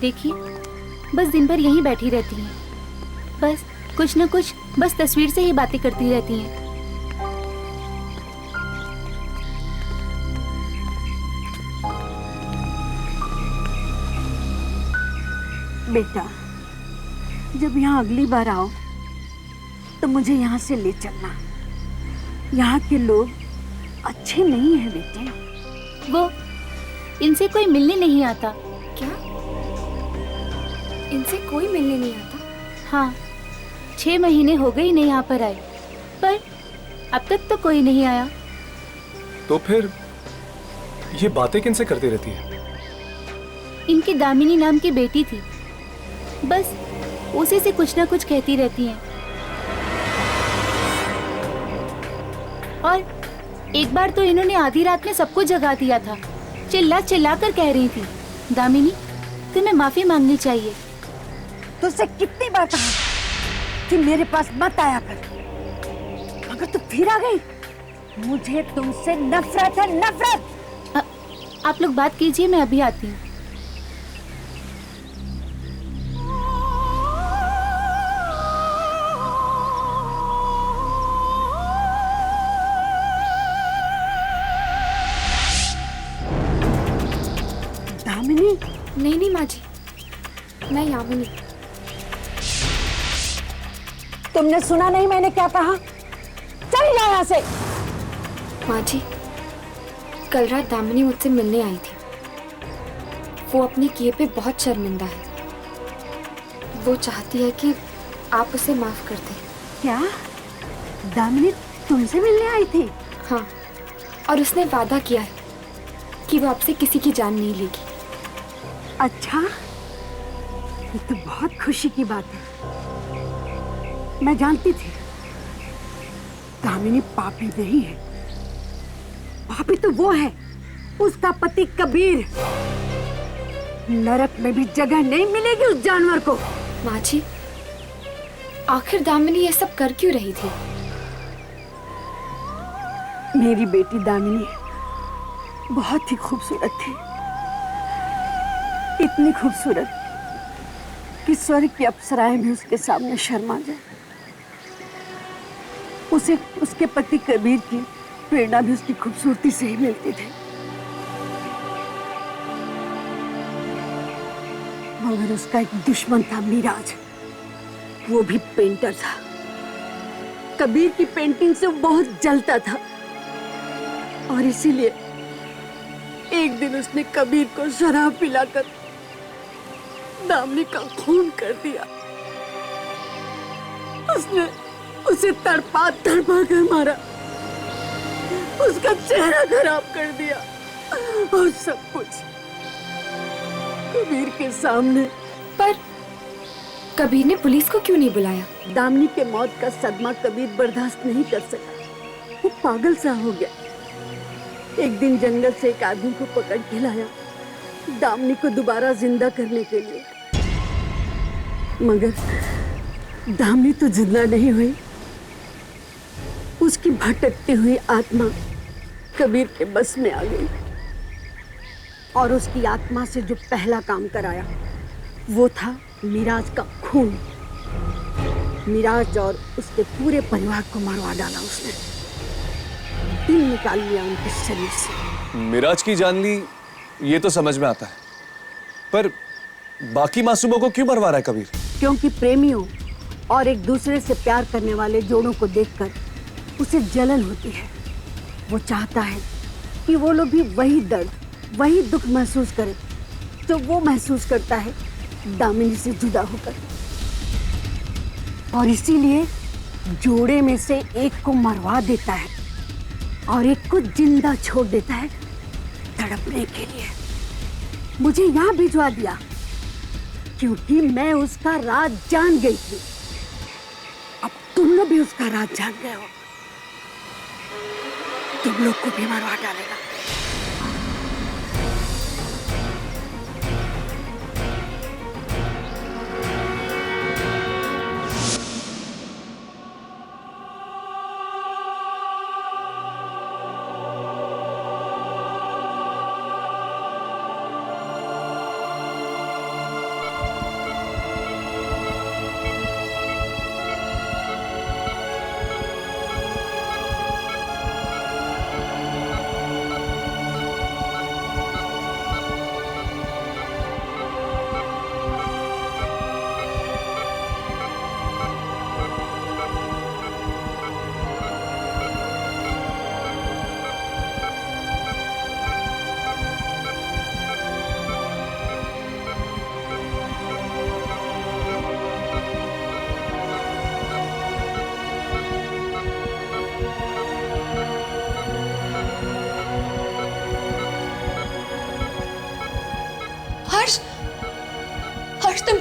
देखिए, बस दिन भर यहीं बैठी रहती हैं। बस कुछ न कुछ बस तस्वीर से ही बातें करती रहती हैं। बेटा, जब यहाँ अगली बार आओ तो मुझे यहाँ से ले चलना। यहाँ के लोग अच्छे नहीं हैं बेटे। वो इनसे कोई मिलने नहीं आता। क्या? इनसे कोई मिलने नहीं आता? हाँ, 6 महीने हो गए इन्हें यहाँ पर आए, पर अब तक तो कोई नहीं आया। तो फिर ये बातें किनसे करती रहती है? इनकी दामिनी नाम की बेटी थी, बस उसी से कुछ ना कुछ कहती रहती हैं। और एक बार तो इन्होंने आधी रात में सबको जगा दिया था। चिल्ला चिल्ला कर कह रही थी, दामिनी तुम्हें माफी मांगनी चाहिए। तुझसे कितनी बार कहा कि मेरे पास मत आया कर, मगर तू फिर आ गई। मुझे तुमसे नफरत है, नफरत। आप लोग बात कीजिए, मैं अभी आती हूँ। दामिनी? नहीं नहीं माँ जी, मैं यामिनी। तुमने सुना नहीं मैंने क्या कहा? चल जा यहाँ से। माँ जी, कल रात दामिनी मुझसे मिलने आई थी। वो अपने किए पे बहुत शर्मिंदा है। वो चाहती है कि आप उसे माफ कर दें। क्या? दामिनी तुमसे मिलने आई थी? हाँ, और उसने वादा किया है कि वो आपसे किसी की जान नहीं लेगी। अच्छा, ये तो बहुत खुशी की बात है। मैं जानती थी दामिनी पापी नहीं है। पापी तो वो है, उसका पति कबीर। नरक में भी जगह नहीं मिलेगी उस जानवर को। माँ जी, आखिर दामिनी ये सब कर क्यों रही थी? मेरी बेटी दामिनी बहुत ही खूबसूरत थी। इतनी खूबसूरत कि स्वर्ग की अप्सराएं भी उसके सामने शर्मा जाए। उसे उसके पति कबीर की प्रेरणा भी उसकी खूबसूरती से ही मिलती थी। मगर उसका एक दुश्मन था, मिराज। वो भी पेंटर था। कबीर की पेंटिंग से बहुत जलता था और इसीलिए एक दिन उसने कबीर को शराब पिलाकर दामिनी का खून कर दिया। उसने उसे तड़पा तड़पा कर मारा, उसका चेहरा खराब कर दिया और सब कुछ कबीर के सामने। पर कबीर ने पुलिस को क्यों नहीं बुलाया? दामिनी के मौत का सदमा कबीर बर्दाश्त नहीं कर सका। वो पागल सा हो गया। एक दिन जंगल से एक आदमी को पकड़ के लाया दामिनी को दोबारा जिंदा करने के लिए। मगर दामिनी तो जिंदा नहीं हुई। उसकी भटकती हुई आत्मा कबीर के बस में आ गई और उसकी आत्मा से जो पहला काम कराया वो था मिराज का खून। मिराज और उसके पूरे परिवार को मरवा डाला उसने। दिल निकाल लिया उनके शरीर से। मिराज की जान ली, ये तो समझ में आता है, पर बाकी मासूमों को क्यों मरवा रहा है कबीर? क्योंकि प्रेमियों और एक दूसरे से प्यार करने वाले जोड़ों को देखकर उसे जलन होती है। वो चाहता है कि वो लोग भी वही दर्द, वही दुख महसूस करें जो वो महसूस करता है दामिनी से जुदा होकर। और इसीलिए जोड़े में से एक को मरवा देता है और एक को जिंदा छोड़ देता है तड़पने के लिए। मुझे यहाँ भिजवा दिया क्योंकि मैं उसका राज जान गई थी। अब तुम लोग भी उसका राज जान गए हो। तुम लोग को भी मरवा डालेगा।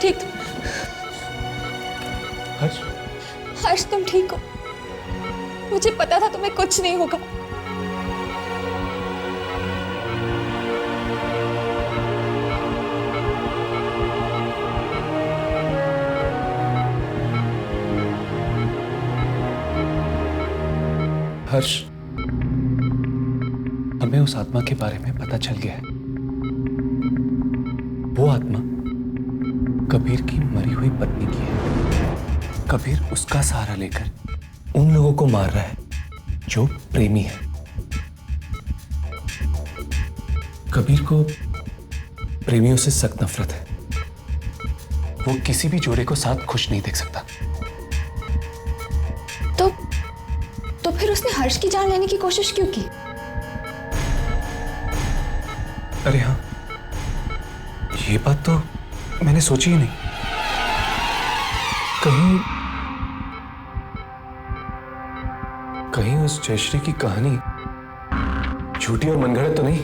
ठीक तो? हर्ष हर्ष तुम ठीक हो? मुझे पता था तुम्हें कुछ नहीं होगा। हर्ष, हमें उस आत्मा के बारे में पता चल गया है। वो आत्मा कबीर की मरी हुई पत्नी की है। कबीर उसका सहारा लेकर उन लोगों को मार रहा है जो प्रेमी है। कबीर को प्रेमियों से सख्त नफरत है। वो किसी भी जोड़े को साथ खुश नहीं देख सकता। तो फिर उसने हर्ष की जान लेने की कोशिश क्यों की? अरे हाँ, ये बात तो मैंने सोची ही नहीं। कहीं उस जयश्री की कहानी झूठी और मनगढ़ंत तो नहीं?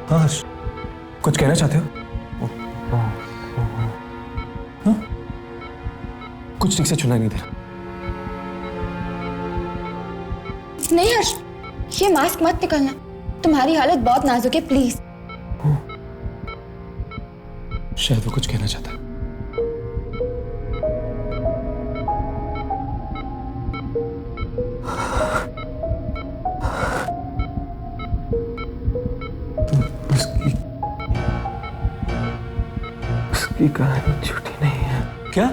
हाँ हर्ष, कुछ कहना चाहते हो? हाँ? कुछ ठीक से सुनाई नहीं दे रहा। नहीं हर्ष, ये मास्क मत निकालना। तुम्हारी हालत बहुत नाजुक है, प्लीज। शायद वो कुछ कहना चाहता है। उसकी कहानी झूठी नहीं है। क्या?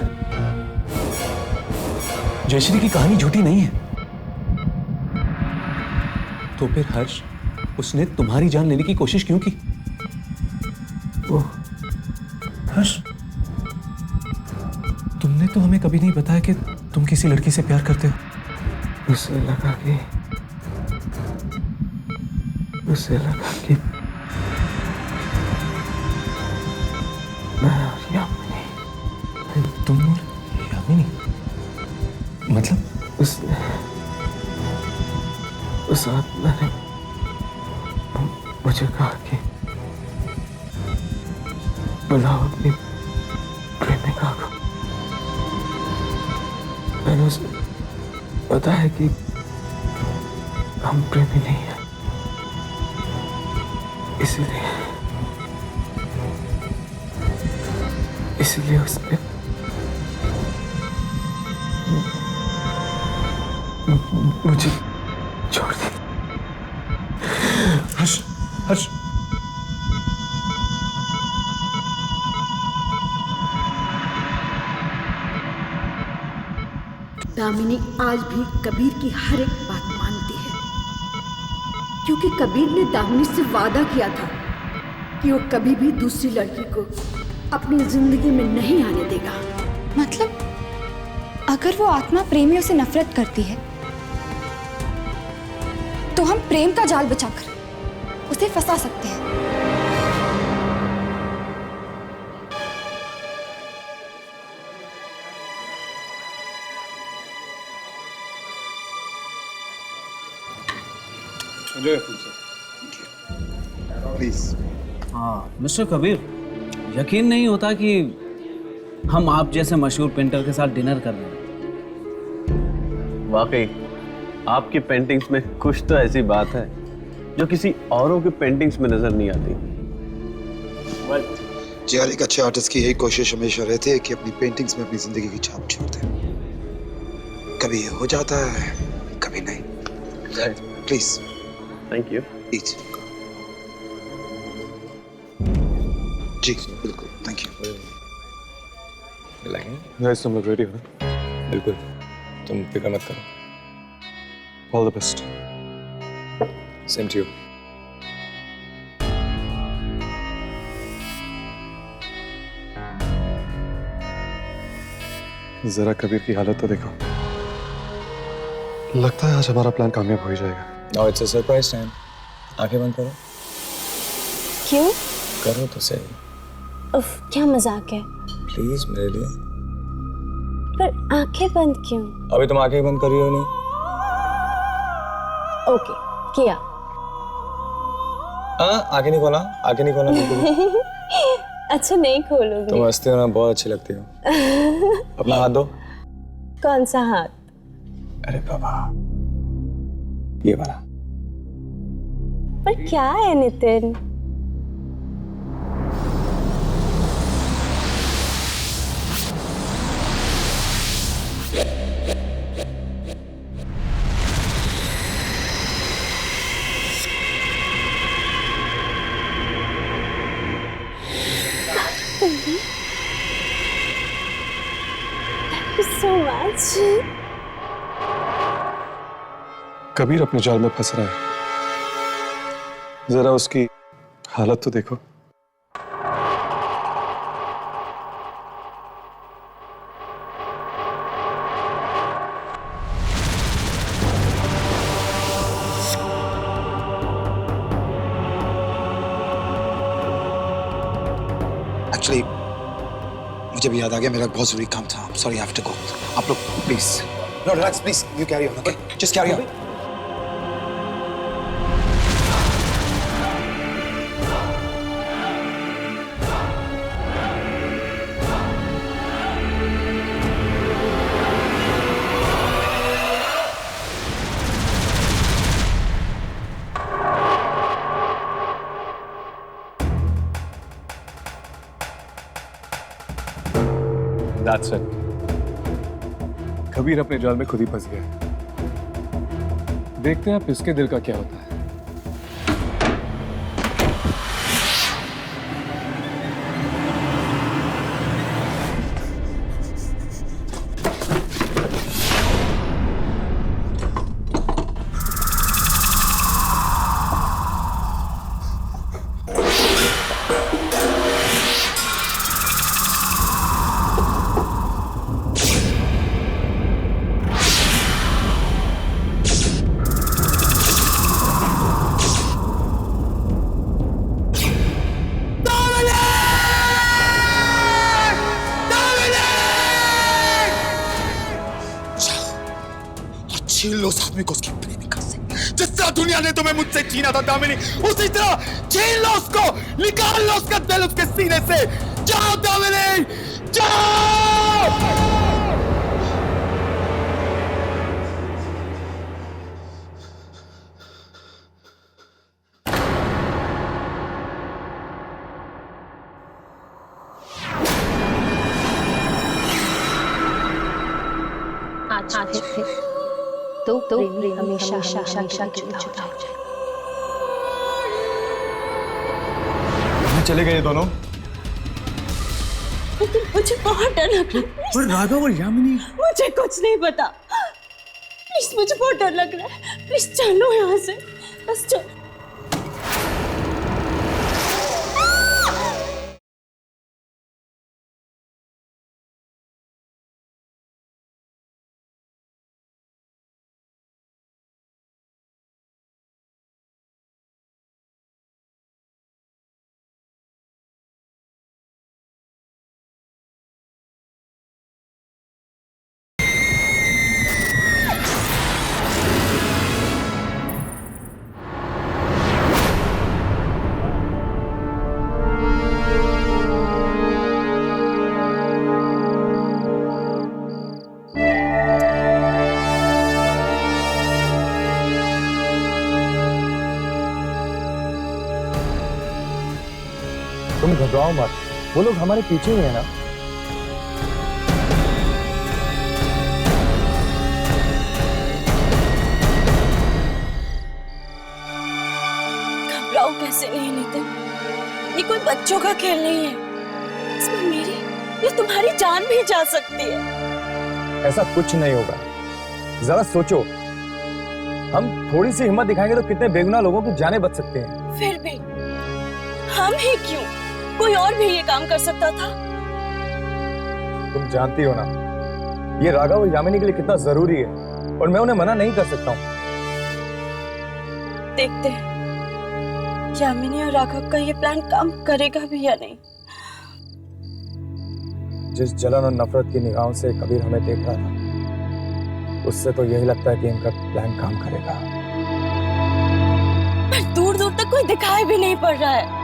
जयश्री की कहानी झूठी नहीं है? तो फिर हर्ष, उसने तुम्हारी जान लेने की कोशिश क्यों की? वो हर्ष, तुमने तो हमें कभी नहीं बताया कि तुम किसी लड़की से प्यार करते हो। उसे लगा कि मैं और यामिनी। तुम और यामिनी? मतलब? उस आत्मा ने मुझे कहा कि बुलाओ अपनी प्रेमिका को। मैंने उसे बताया कि हम प्रेमी नहीं हैं, इसलिए उसने मुझे छोड़ दिया। हर्ष, हर्ष, दामिनी आज भी कबीर की हर एक बात मानती है, क्योंकि कबीर ने दामिनी से वादा किया था कि वो कभी भी दूसरी लड़की को अपनी जिंदगी में नहीं आने देगा। मतलब अगर वो आत्मा प्रेमियों से नफरत करती है तो हम प्रेम का जाल बिछाकर उसे फंसा सकते हैं। प्लीज। हाँ मिस्टर कबीर, यकीन नहीं होता कि हम आप जैसे मशहूर पेंटर के साथ डिनर कर रहे हैं। वाकई आपकी पेंटिंग्स में कुछ तो ऐसी बात है जो किसी औरों की पेंटिंग्स में नजर नहीं आती। जी, हर एक अच्छे आर्टिस्ट की यही कोशिश हमेशा रहती है कि अपनी पेंटिंग्स में अपनी जिंदगी की छाप छोड़ दे। कभी ये हो जाता है, कभी नहीं। प्लीज। Thank you. प्लीज। जी बिल्कुल, थैंक यू। गाइस, तुम लोग रेडी हो ना? बिल्कुल, तुम फिक्र मत करो। All the best. Same to you. जरा कबीर की हालत तो देखो। लगता है आज हमारा प्लान कामयाब हो ही जाएगा। Now it's a surprise time. आंखें बंद करो। क्यों? करो तो सही। उफ, क्या मजाक है। प्लीज मेरे लिए। पर आंखें बंद क्यों? अभी तुम आंखें बंद करी हो नहीं? ओके, किया। आंखें नहीं खोला, आंखें नहीं खोला बिल्कुल। अच्छा नहीं खोलोगे? तुम हंसते हो ना, बहुत अच्छी लगती हो। अपना हाथ दो। कौन सा हाथ? अरे बाबा, ये वाला। पर क्या है Nitin? Thank you so much. Kabir अपने जाल में फंस रहा है, जरा उसकी हालत तो देखो। एक्चुअली मुझे भी याद आ गया, मेरा बहुत जरूरी काम था। Sorry, I have to go. आप लोग please, no relax please, you carry on, okay? Just carry on. That's it. Kabir अपने जाल में खुद ही फंस गया। देखते हैं अब इसके दिल का क्या होता है। छीन लो उस आदमी को उसकी प्रेमिका से, जिस तरह दुनिया ने तुम्हें मुझसे छीना था दामिनी, उसी तरह छीन लो उसको, निकाल लो उसका दिल उसके सीने से। जाओ दामिनी, जाओ। आज फिर तो प्रेमी हमेशा हमेशा जुड़ा होता है। चले गए ये दोनों? लेकिन मुझे बहुत डर लग रहा है। और राघव और यामिनी? मुझे कुछ नहीं पता। प्लीज, मुझे बहुत डर लग रहा है। प्लीज चलो यहाँ से, बस चलो। तुम घबराओ मत, वो लोग हमारे पीछे ही है ना। घबराओ कैसे नहीं नितिन, ये कोई बच्चों का खेल नहीं है। इसमें मेरी या तुम्हारी जान भी जा सकती है। ऐसा कुछ नहीं होगा, जरा सोचो, हम थोड़ी सी हिम्मत दिखाएंगे तो कितने बेगुनाह लोगों की जानें बच सकती हैं। फिर भी हम ही क्यों, कोई और भी ये काम कर सकता था। तुम जानती हो ना, ये राघव और यामिनी के लिए कितना जरूरी है, और मैं उन्हें मना नहीं कर सकता हूँ। देखते हैं यामिनी और राघव का ये प्लान काम करेगा भी या नहीं। जिस जलन और नफरत की निगाहों से कबीर हमें देख रहा था, उससे तो यही लगता है कि इनका प्लान काम करेगा। पर दूर दूर तक कोई दिखाई भी नहीं पड़ रहा है।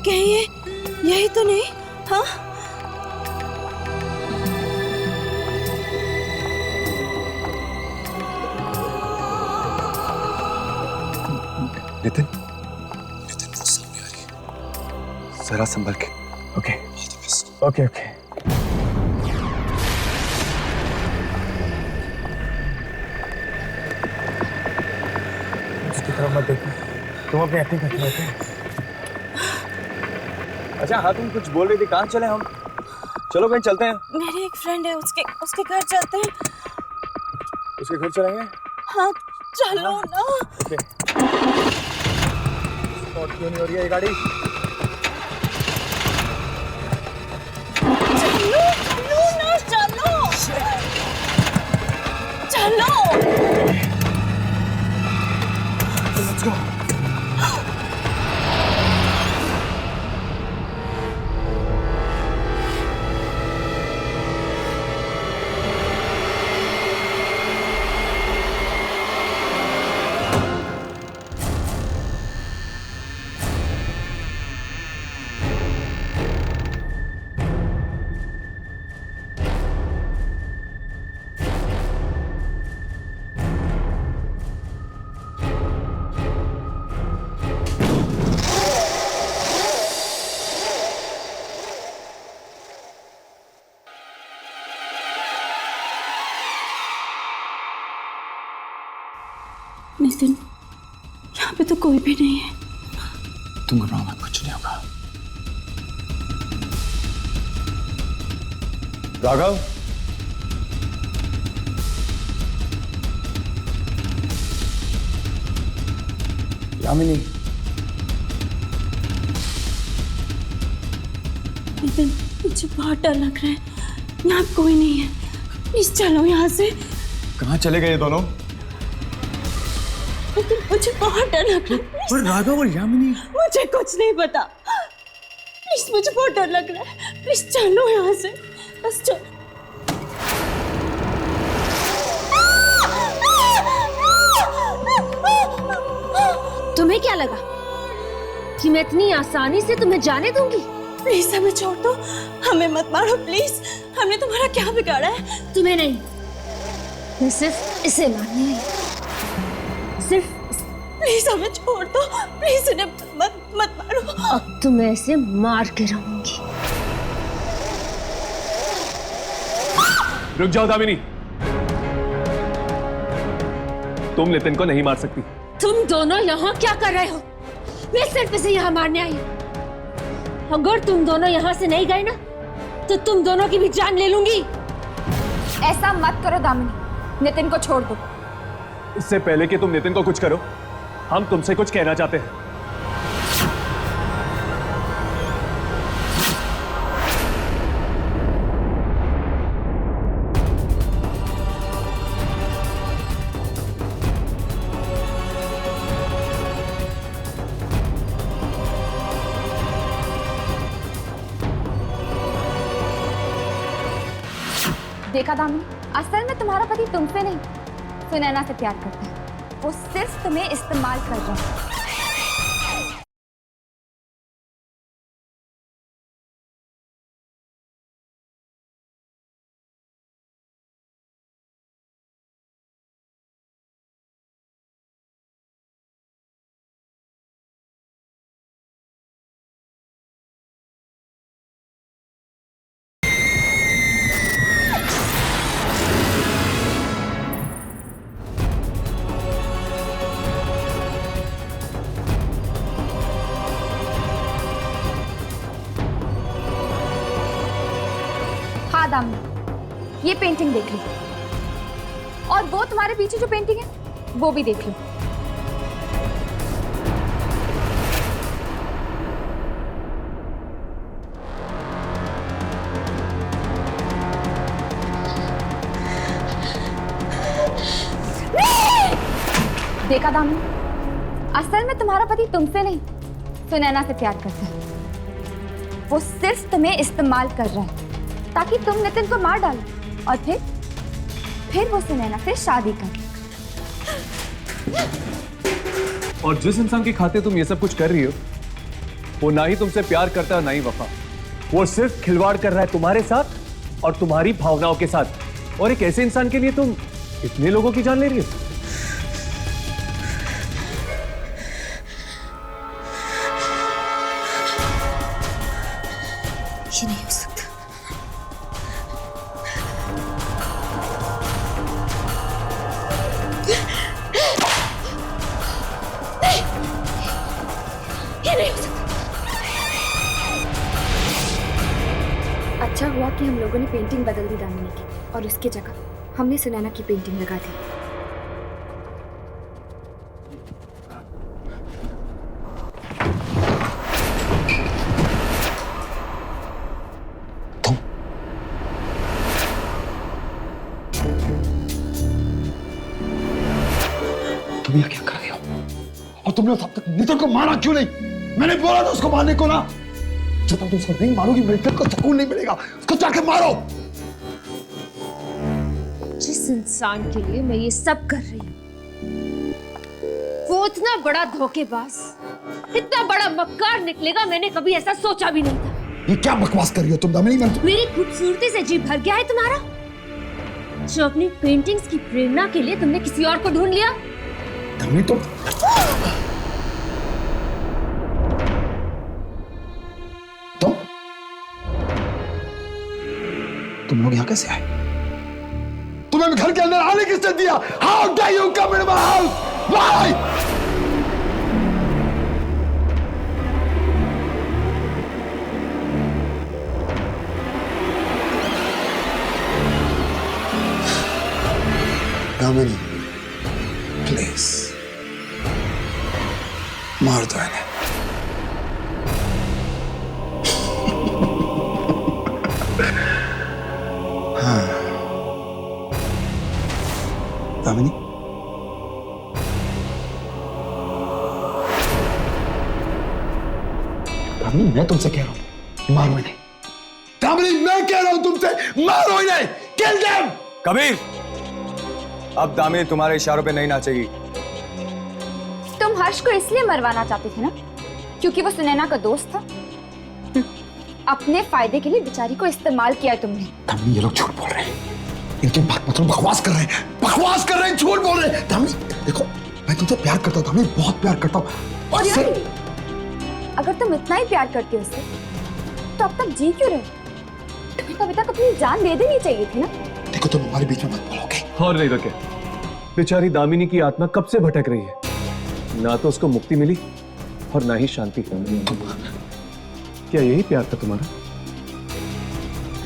कहीं यही तो नहीं? हाँ, नितिन, नितिन वो सामने आ रही है, जरा संभल के। Okay okay okay. उसकी तरफ मत देखो, तुम अपनी एक्टिंग करते रहते। अच्छा हाँ, तुम कुछ बोल रही थी, कहाँ चले हम? चलो कहीं चलते हैं। मेरी एक फ्रेंड है, उसके घर चलते हैं। उसके घर चलेंगे? हाँ चलो ना। ओके। स्पॉट क्यों नहीं हो रही है ये गाड़ी? चलो ना, चलो। Let's go. नितिन, यहाँ पे तो कोई भी नहीं है। तुम घबराओ मत, कुछ नहीं होगा। राघव, यामिनी, नितिन मुझे बहुत डर लग रहा है, यहाँ कोई नहीं है, प्लीज चलो यहाँ से। कहाँ चले गए ये दोनों? लेकिन मुझे बहुत डर लग रहा है। और राघव और यामिनी? मुझे कुछ नहीं पता, प्लीज मुझे बहुत डर लग रहा है, प्लीज चलो यहाँ से, बस चलो। तुम्हें क्या लगा कि मैं इतनी आसानी से तुम्हें जाने दूंगी? प्लीज हमें छोड़ दो, हमें मत मारो प्लीज, हमने तुम्हारा क्या बिगाड़ा है? तुम्हें नहीं, मैं सिर्फ इसे मारने आई, सिर्फ प्लीज हमें छोड़ दो, प्लीज इन्हें मत मारो। अब तो मैं इसे मार के रहूंगी। रुक जाओ दामिनी, तुम नितिन को नहीं मार सकती। तुम दोनों यहाँ क्या कर रहे हो? मैं सिर्फ इसे यहाँ मारने आई हूँ। अगर तुम दोनों यहाँ से नहीं गए ना, तो तुम दोनों की भी जान ले लूंगी। ऐसा मत करो दामिनी, नितिन को छोड़ दो। इससे पहले कि तुम नितिन को कुछ करो, हम तुमसे कुछ कहना चाहते हैं। देखा दामिनी, असल में तुम्हारा पति तुमसे नहीं, सुनैना से प्यार करता है। वो सिर्फ तुम्हें इस्तेमाल कर रहा है। ये पेंटिंग देख लो, और वो तुम्हारे पीछे जो पेंटिंग है वो भी देख लो। देखा दामिनी, असल में तुम्हारा पति तुमसे नहीं सुनैना से प्यार करता है। वो सिर्फ तुम्हें इस्तेमाल कर रहा है ताकि तुम नितिन को मार डालो और फिर वो सुनैना से शादी कर। और जिस इंसान के खाते तुम ये सब कुछ कर रही हो, वो ना ही तुमसे प्यार करता है ना ही वफा। वो सिर्फ खिलवाड़ कर रहा है तुम्हारे साथ और तुम्हारी भावनाओं के साथ। और एक ऐसे इंसान के लिए तुम इतने लोगों की जान ले रही हो। ये नहीं हो सकता। ये नहीं हो सकता। अच्छा हुआ कि हम लोगों ने पेंटिंग बदल दी दामिनी की, और उसकी जगह हमने सुनैना की पेंटिंग लगा दी। तुम यहाँ क्या कर रहे हो? और तुमने तब तक नितिन को मारा क्यों नहीं? मैंने बोला था उसको मारने को ना। जब तक तुम उसको नहीं मारोगी मेरे दिल को सुकून नहीं मिलेगा। उसको जाके मारो। जिस इंसान के लिए मैं ये सब कर रही हूँ, वो इतना बड़ा धोखेबाज, इतना बड़ा मक्कार निकलेगा, मैंने कभी ऐसा सोचा भी नहीं था। ये क्या बकवास कर रही हो तुम दामिनी? मेरी खूबसूरती से जी भर गया है तुम्हारा, जो अपनी पेंटिंग्स की प्रेरणा के लिए तुमने किसी और को ढूंढ लिया। दामिनी तुम लोग यहाँ कैसे आए? तुम्हें घर के अंदर आने किसने दिया? How dare you come into my house? Why? Damini, please मार दो इन्हें। हाँ दामिनी, दामिनी मैं तुमसे कह रहा हूं मारो इन्हें। दामिनी मैं कह रहा हूं तुमसे मारो इन्हें। Kill them. कबीर, अब दामिनी तुम्हारे इशारों पे नहीं नाचेगी। तुम हर्ष को इसलिए मरवाना चाहते थे ना क्योंकि वो सुनैना का दोस्त था। अपने फायदे के लिए बेचारी को इस्तेमाल किया है तुमने। दामिनी ये लोग झूठ बोल रहे हैं। इनकी बात मतलब बकवास कर रहे हैं, बकवास कर रहे हैं, झूठ बोल रहे हैं। दामिनी देखो, मैं तुमसे प्यार करता हूँ दामिनी, बहुत प्यार करता हूँ। और यार, अगर तुम इतना ही प्यार करते हो उससे तो अब तक जी क्यों रहे? तुम्हें कभी तक अपनी जान दे देनी चाहिए थी ना। देखो तुम हमारे बीच में मत बोलोगे। और नहीं तो क्या, बेचारी दामिनी की आत्मा कब से भटक रही है। ना तो उसको मुक्ति मिली और ना ही शांति। क्या यही प्यार था तुम्हारा?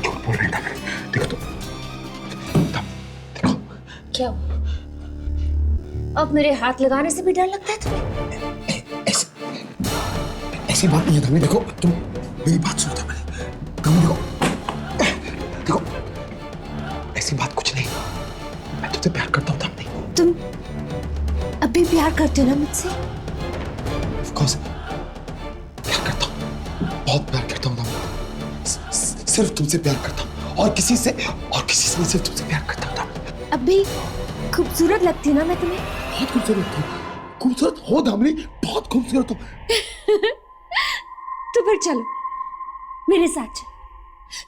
झूठ बोल रहे हैं। देखो तुम, देखो क्या हुआ? अब मेरे हाथ लगाने से भी डर लगता है तुम्हें? ऐसी बात नहीं है दामिनी। देखो तुम मेरी बात सुनो दामिनी। देखो ऐसी बात कुछ नहीं। मैं तुझसे प्यार करता हूँ दामिनी। तुम अभी प्यार करते हो ना मुझसे? Of course, प्यार करता हूँ, बहुत प्यार करता हूँ दामिनी। सिर्फ तुमसे प्यार करता हूँ और किसी से नहीं, सिर्फ तुमसे प्यार करता हूँ दामिनी। अभी खूबसूरत लगती हूँ ना मैं तुम्हें? बहुत खूबसूरत लगती हूँ। खूबसूरत हो दामिनी, बहुत खूबसूरत हो। तो फिर चलो मेरे साथ चल,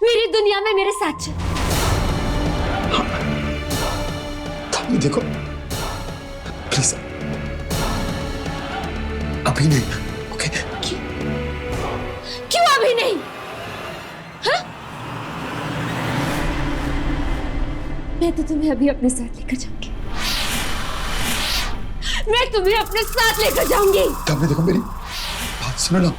मेरी दुनिया में मेरे साथ चल। दामिनी देखो प्लीज, अभी नहीं। ओके? क्यों अभी नहीं? हाँ? मैं तो तुम्हें अभी अपने साथ लेकर जाऊंगी। मैं तुम्हें अपने साथ लेकर जाऊंगी। दामिनी देखो मेरी बात सुनो ना।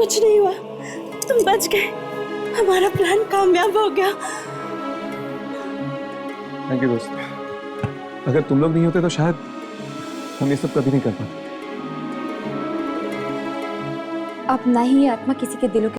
कुछ नहीं हुआ, तुम बच गए, हमारा प्लान कामयाब हो गया। थैंक यू दोस्त। अगर तुम लोग नहीं होते तो शायद हम ये सब कभी नहीं कर पाते। अब ना ही ये आत्मा किसी के दिलों के